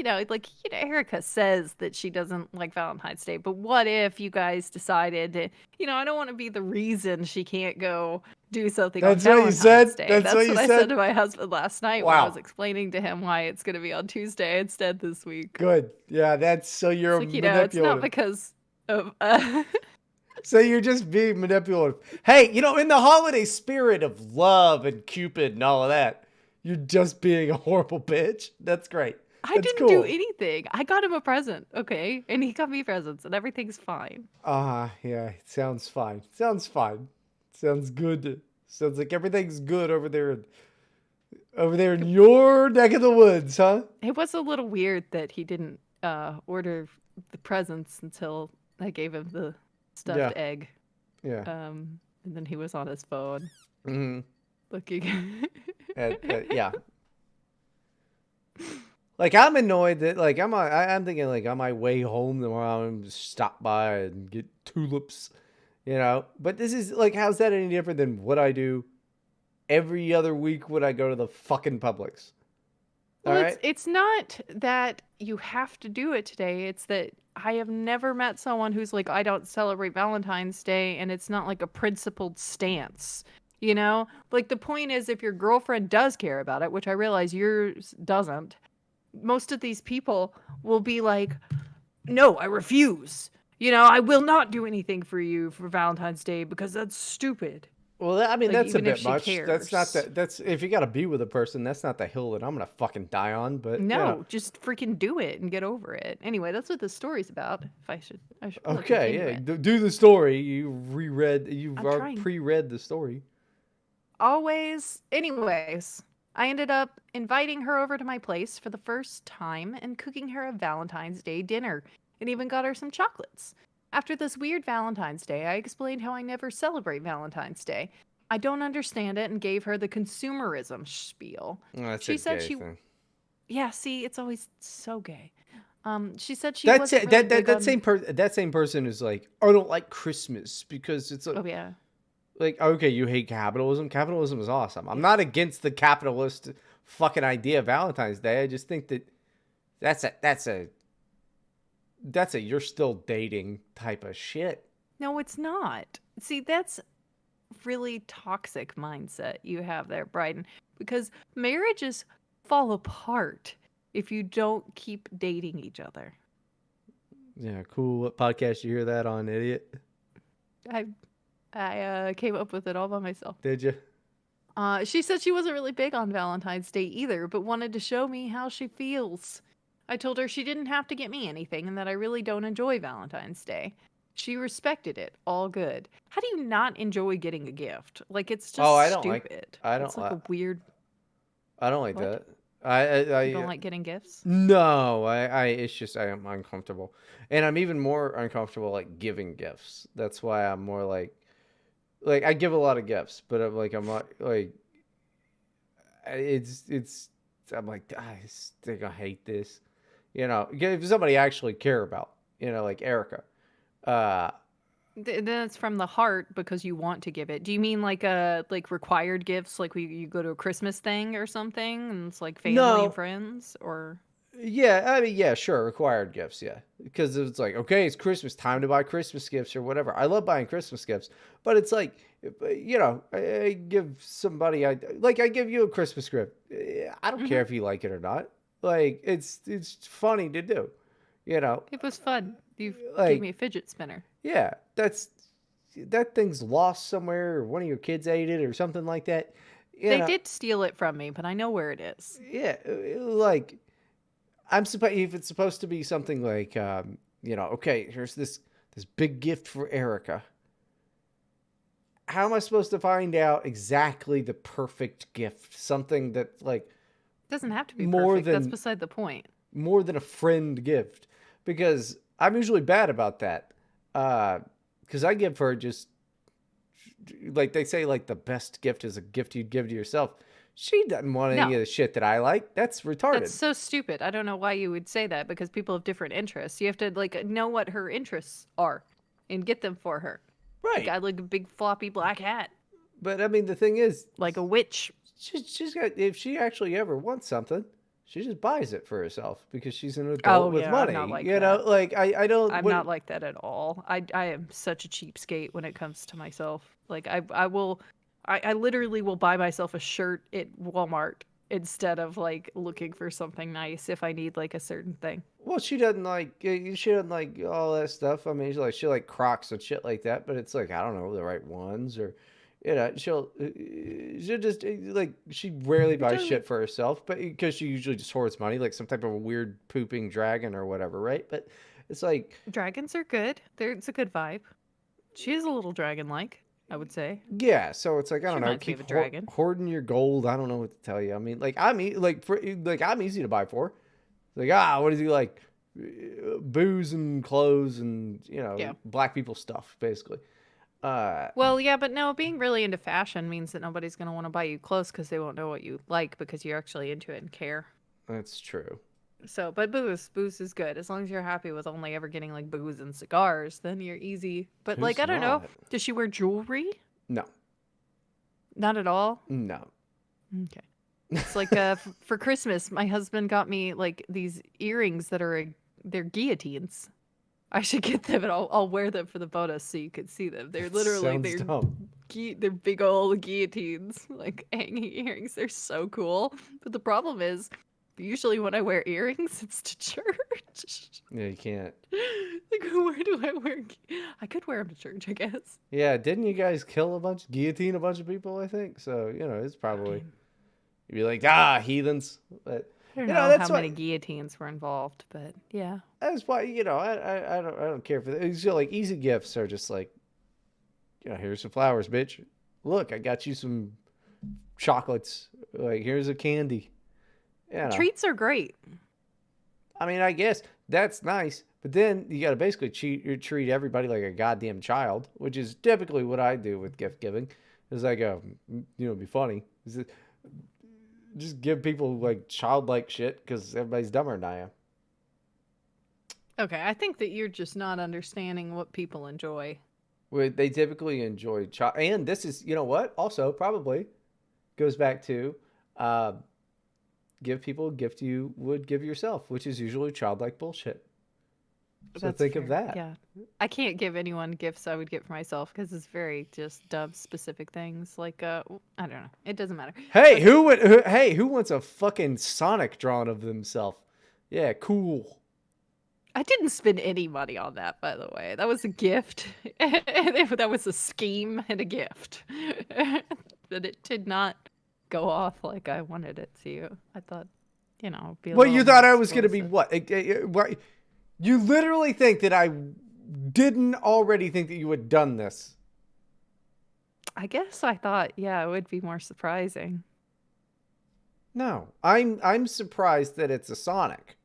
Erica says that she doesn't like Valentine's Day. But what if you guys decided to, I don't want to be the reason she can't go do something on That's what you Valentine's said. Day. That's what That's you what I said said. to my husband last night when I was Wow. explaining to him why it's going to be on Tuesday instead this week. Good. Yeah, that's so you're It's like, it's not manipulative. because of. So you're just being manipulative. Hey, in the holiday spirit of love and Cupid and all of that, you're just being a horrible bitch. That's great. I That's didn't do cool. anything. I got him a present, okay? And he got me presents, and everything's fine. Yeah, it sounds fine. Sounds fine. Sounds good. Sounds like everything's good over there in your neck of the woods, huh? It was a little weird that he didn't order the presents until I gave him the stuffed Yeah. egg. Yeah. And then he was on his phone Mm-hmm. looking. Yeah. Like I'm annoyed that like I'm thinking like on my way home tomorrow I'm gonna stop by and get tulips, But this is like how's that any different than what I do every other week when I go to the fucking Publix? All Well, it's right. it's not that you have to do it today. It's that I have never met someone who's like, I don't celebrate Valentine's Day, and it's not like a principled stance. Like the point is, if your girlfriend does care about it, which I realize yours doesn't, most of these people will be like, no, I refuse. I will not do anything for you for Valentine's Day because that's stupid. Well, I mean, Like, that's a even if bit she much. That's not cares. that. That's if you got to be with a person. That's not the hill that I'm gonna fucking die on. But No, just freaking do it and get over it. Anyway, that's what the story's about. If I should probably okay, continue yeah. it. Do the story. You reread. You've I'm trying. pre-read the story. Always. Anyways, I ended up inviting her over to my place for the first time and cooking her a Valentine's Day dinner, and even got her some chocolates. After this weird Valentine's Day, I explained how I never celebrate Valentine's Day. I don't understand it and gave her the consumerism spiel. Oh, that's a She said gay she, thing. yeah, see, it's always so gay. She said she That's wasn't it. really big on, That same person is like, I don't like Christmas because it's oh, yeah. like okay, you hate capitalism. Capitalism is awesome. I'm Yeah. not against the capitalist fucking idea of Valentine's Day. I just think that that's a you're still dating type of shit. No, it's not. See, that's really toxic mindset you have there, Bryden, because marriages fall apart if you don't keep dating each other. Yeah, cool. What podcast you hear that on, idiot? I I came up with it all by myself. Did you? She said she wasn't really big on Valentine's Day either, but wanted to show me how she feels. I told her she didn't have to get me anything and that I really don't enjoy Valentine's Day. She respected it, all good. How do you not enjoy getting a gift? Like, it's Oh, just stupid. I don't It's like a weird. I don't like What? that. You don't like getting gifts? No, it's just I am uncomfortable, and I'm even more uncomfortable like giving gifts. That's why I'm more like I give a lot of gifts, but I'm not like it's I'm like I think I hate this, if somebody I actually care about, like Erica. Uh, Then it's from the heart because you want to give it. Do you mean like like required gifts, like you go to a Christmas thing or something, and it's like family and no, friends, or yeah, I mean, yeah, sure, required gifts, yeah, because it's like, okay, it's Christmas time to buy Christmas gifts or whatever. I love buying Christmas gifts, but it's like, I give somebody, I give you a Christmas gift. I don't care hmm if you like it or not. Like, it's funny to do, you know, it was fun. You gave me like, a fidget spinner. yeah, that thing's lost somewhere, or one of your kids ate it or something like that. You They know, did steal it from me, but I know where it is. yeah, like I'm supposed if it's supposed to be something like okay, here's this big gift for Erica. How am I supposed to find out exactly the perfect gift? Something that like It doesn't have to be more perfect. That's than beside the point. more than a friend gift, because I'm usually bad about that. Because I give her just like they say, like the best gift is a gift you'd give to yourself. She doesn't want any No, of the shit that I like. That's that's retarded. so stupid. I don't know why you would say that because people have different interests. You have to like know what her interests are and get them for her. Like Right. I like a big floppy black hat, But I mean, the thing is, like a witch. she's got if she actually ever wants something, she just buys it for herself because she's an adult Oh with yeah, I'm not money. like that. Like I don't I'm not what like that at all. I am such a cheapskate when it comes to myself. Like I will I literally will buy myself a shirt at Walmart instead of like looking for something nice if I need like a certain thing. well she doesn't like all that stuff. I mean, she like Crocs and shit like that, but it's like I don't know the right ones or she'll just like she rarely You're buys totally shit for herself, but because she usually just hoards money like some type of a weird pooping dragon or whatever, right? But it's like dragons are good. It's a good vibe. She is a little dragon like, I would say. yeah, so it's like I She don't know, reminds me keep of a dragon. hoarding your gold. I don't know what to tell you. I mean, like like I'm easy to buy for. Like what is he like? Booze and clothes and Yeah. black people stuff basically. Uh, Well, yeah, but no, being really into fashion means that nobody's going to want to buy you clothes because they won't know what you like because you're actually into it and care. that's true. So, but booze is good. As long as you're happy with only ever getting like booze and cigars, then you're easy. But like, Who's I don't know. not? Does she wear jewelry? No, Not at all. no. Okay. It's like for Christmas, my husband got me like these earrings that are they're guillotines. I should get them and I'll wear them for the bonus so you can see them. They're That literally sounds dumb. they're big old guillotines, like hanging earrings. They're so cool. But the problem is Usually when I wear earrings, it's to church. Yeah, you can't. Like, where do I wear? I could wear them to church, I guess. Yeah, didn't you guys kill guillotine a bunch of people? I think so. It's probably I you'd be like, heathens. But don't know how many guillotines were involved, but yeah. that's why I don't care for that. It's just like easy gifts are just like, here's some flowers, bitch. Look, I got you some chocolates. Like, here's a candy. You know, Treats are great. I mean, I guess that's nice, but then you got to basically treat everybody like a goddamn child, which is typically what I do with gift giving. Is I go, it'd be funny. Is it, just give people like childlike shit because everybody's dumber than I am. Okay, I think that you're just not understanding what people enjoy. Where they typically enjoy child, and this is, what? Also, probably goes back to uh, give people a gift you would give yourself, which is usually childlike bullshit. So That's think of fair. that. Yeah. I can't give anyone gifts I would get for myself because it's very just dumb specific things. Like, I don't know. It doesn't matter. Hey, Okay. who wants a fucking Sonic drawing of themselves? Yeah, cool. I didn't spend any money on that, by the way. That was a gift. That was a scheme and a gift. But it did not go off like I wanted it to. I thought, it'd be a Well, little you more thought I was gonna be explosive. what? What? You literally think that I didn't already think that you had done this? I guess I thought, yeah, it would be more surprising. No, I'm surprised that it's a Sonic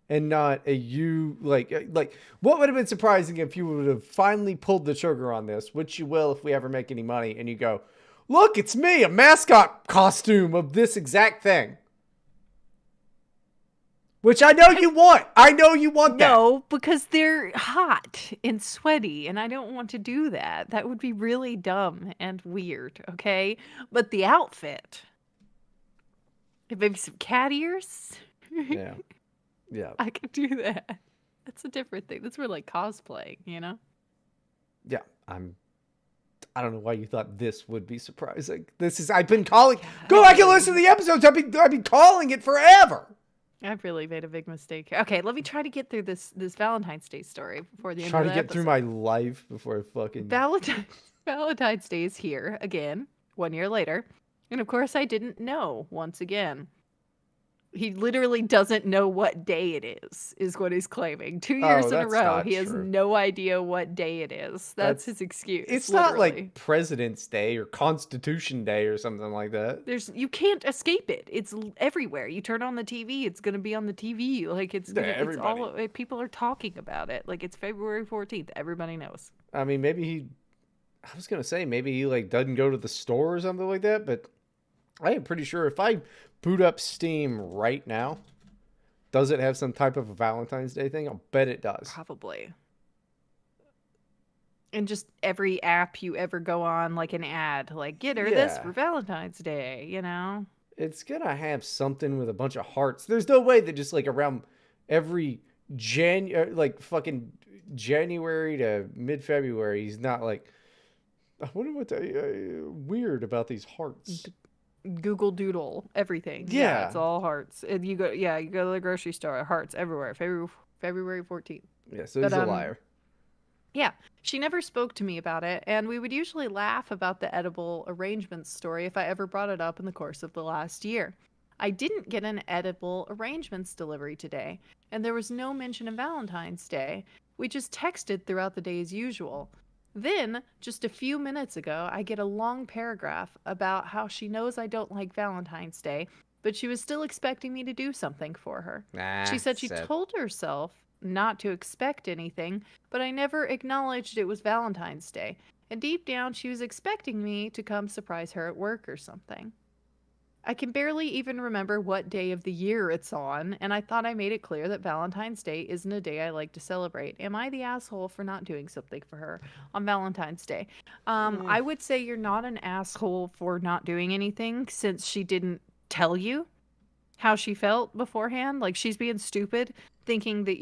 and not a you. Like what would have been surprising if you would have finally pulled the trigger on this, which you will if we ever make any money, and you go, look, it's me, a mascot costume of this exact thing. Which I know you want. I know you want that. No, because they're hot and sweaty, and I don't want to do that. That would be really dumb and weird, okay? But the outfit, maybe some cat ears, Yeah. Yeah. I could do that. That's a different thing. That's more like cosplaying? Yeah. I don't know why you thought this would be surprising. I've been calling. Yeah, Go back and listen to the episodes. I've been calling it forever. I've really made a big mistake. Okay, let me try to get through this Valentine's Day story before the end Try of to the get through episode. my life before I fucking. Valentine's Valentine's Day is here again, 1 year later. And of course I didn't know once again. He literally doesn't know what day it is what he's claiming. 2 Oh, years in a that's row, not he has true. no idea what day it is. That's That's. his excuse, It's not literally. like President's Day or Constitution Day or something like that. You can't escape it. It's everywhere. You turn on the TV, it's going to be on the TV. Like Yeah, it's everybody. all people are talking about it. Like it's February 14th. Everybody knows. I mean, maybe he. I was gonna say maybe he like doesn't go to the store or something like that, but I am pretty sure if I boot up Steam right now, does it have some type of a Valentine's Day thing? I'll bet it does. Probably. And just every app you ever go on, like an ad, like get her this Yeah. for Valentine's Day. It's gonna have something with a bunch of hearts. There's no way that just like around every like fucking January to mid February, he's not like. I wonder what weird about these hearts. Google Doodle, everything. Yeah, Yeah, it's all hearts. And you go to the grocery store, hearts everywhere. February 14th. yeah. So But he's a liar. yeah, she never spoke to me about it, and we would usually laugh about the edible arrangements story if I ever brought it up in the course of the last year. I didn't get an edible arrangements delivery today, and there was no mention of Valentine's Day. We just texted throughout the day as usual. Then, just a few minutes ago, I get a long paragraph about how she knows I don't like Valentine's Day, but she was still expecting me to do something for her. She Nah, said she Seth. told herself not to expect anything, but I never acknowledged it was Valentine's Day. And deep down, she was expecting me to come surprise her at work or something. I can barely even remember what day of the year it's on, and I thought I made it clear that Valentine's Day isn't a day I like to celebrate. Am I the asshole for not doing something for her on Valentine's Day? Mm, I would say you're not an asshole for not doing anything since she didn't tell you how she felt beforehand. Like she's being stupid, thinking that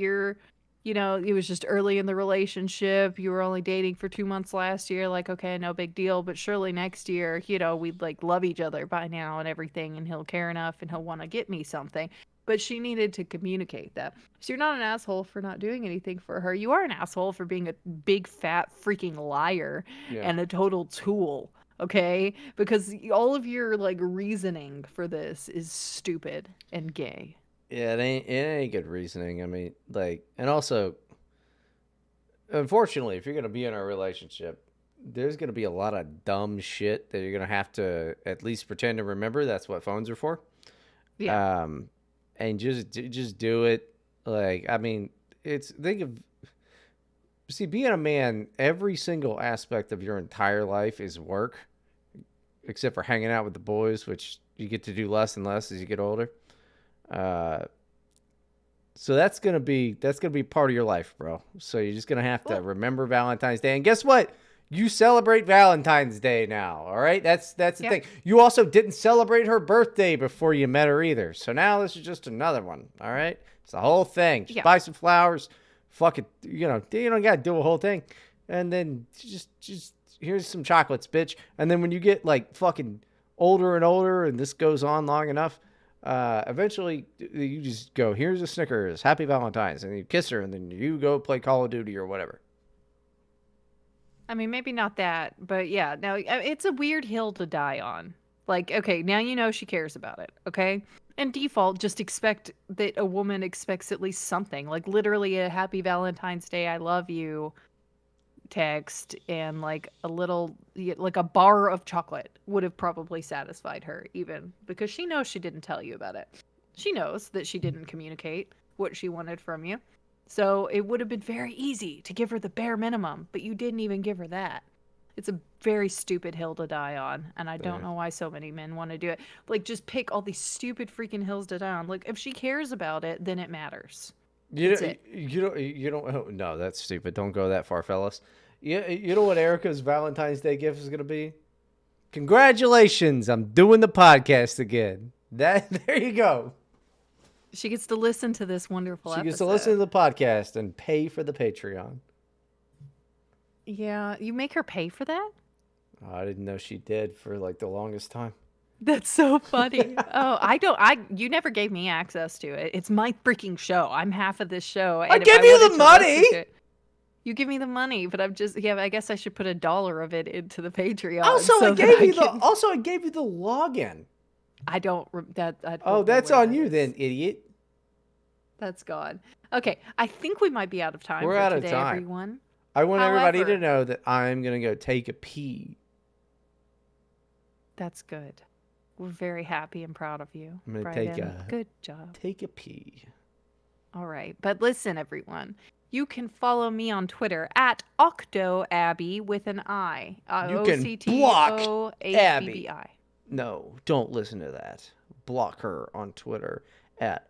it was just early in the relationship. You were only dating for 2 months last year. Like, okay, no big deal. But surely next year, we'd like love each other by now and everything. And he'll care enough and he'll want to get me something. but she needed to communicate that. So you're not an asshole for not doing anything for her. You are an asshole for being a big fat freaking liar Yeah. and a total tool. Okay? Because all of your like reasoning for this is stupid and gay. Yeah, it ain't good reasoning. I mean, like, and also, unfortunately, if you're gonna be in a relationship, there's gonna be a lot of dumb shit that you're gonna have to at least pretend to remember. That's what phones are for. Yeah. Um, and just do it. Like, I mean, it's think of see, being a man, every single aspect of your entire life is work, except for hanging out with the boys, which you get to do less and less as you get older. Uh, So that's gonna be part of your life, bro. So you're just gonna have to Well, remember Valentine's Day. And guess what? You celebrate Valentine's Day now. All right, that's the yeah. thing. You also didn't celebrate her birthday before you met her either. So now this is just another one. All right, it's the whole thing. Just Yeah. buy some flowers. Fuck it. You don't gotta do a whole thing. And then just here's some chocolates, bitch. And then when you get like fucking older and older, and this goes on long enough, eventually you just go, here's a Snickers, happy Valentine's, and you kiss her, and then you go play Call of Duty or whatever. I mean, maybe not that, but yeah. Now, it's a weird hill to die on. Like, okay, now you know she cares about it, okay? And default, just expect that a woman expects at least something. Like, literally a happy Valentine's Day, I love you text, and like a little, like a bar of chocolate would have probably satisfied her, even because she knows she didn't tell you about it. She knows that she didn't communicate what she wanted from you. So it would have been very easy to give her the bare minimum, but you didn't even give her that. It's a very stupid hill to die on, and I don't Yeah. know why so many men want to do it. Like, just pick all these stupid freaking hills to die on. Like, if she cares about it, then it matters. You That's don't, it. you don't, oh, no, that's stupid. Don't go that far, fellas. You know what Erica's Valentine's Day gift is going to be? Congratulations, I'm doing the podcast again. That There you go. She gets to listen to this wonderful She gets to listen to episode. the podcast and pay for the Patreon. Yeah, you make her pay for that? Oh, I didn't know she did for like the longest time. That's so funny. Oh, I don't you never gave me access to it. It's my freaking show. I'm half of this show, I and if give I you wanted the to listen to money. it, you give me the money, but I'm just yeah, I guess I should put $1 of it into the Patreon Also, I so that gave I you the can also I gave you the login. I Oh, don't know that's where on that you is. then, idiot. That's gone. Okay, I think we might be out of time We're for out of today, time. everyone. I want everybody to However, know that I'm gonna go take a pee. that's good. We're very happy and proud of you, I'm gonna Bryden. Good job. take a pee. All right. But listen, everyone. You can follow me on Twitter at OctoAbby with an I. You O can C T block O A B B Abby. I. No, don't listen to that. Block her on Twitter at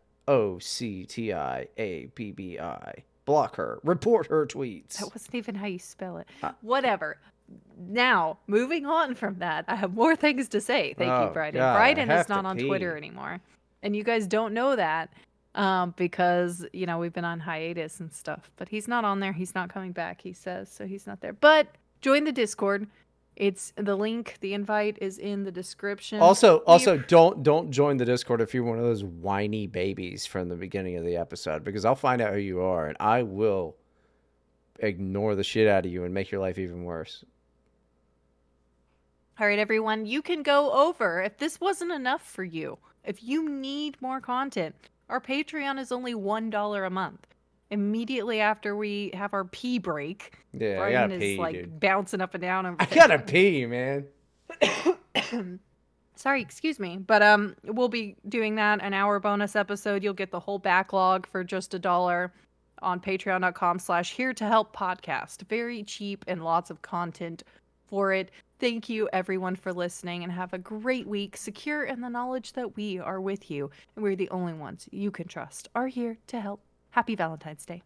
OCTIABBI. Block her. Report her tweets. That wasn't even how you spell it. Uh, Whatever. Now, moving on from that, I have more things to say. Thank you, oh Bryden. God, I Bryden is have to not on Twitter pee. anymore. And you guys don't know that because, we've been on hiatus and stuff. But he's not on there. He's not coming back, he says. So he's not there. But join the Discord. It's the link, the invite is in the description. We Also, don't join the Discord if you're one of those whiny babies from the beginning of the episode, because I'll find out who you are and I will ignore the shit out of you and make your life even worse. All right, everyone, you can go over if this wasn't enough for you. If you need more content, our Patreon is only $1 a month. Immediately after we have our pee break, Yeah, I gotta Bryden is pee, dude. like bouncing up and down over I gotta there. pee, man. Sorry, excuse me, but we'll be doing that an hour bonus episode. You'll get the whole backlog for just $1 on patreon.com/ here to help podcast. Very cheap and lots of content for it. Thank you everyone for listening and have a great week, secure in the knowledge that we are with you and we're the only ones you can trust are here to help. Happy Valentine's Day.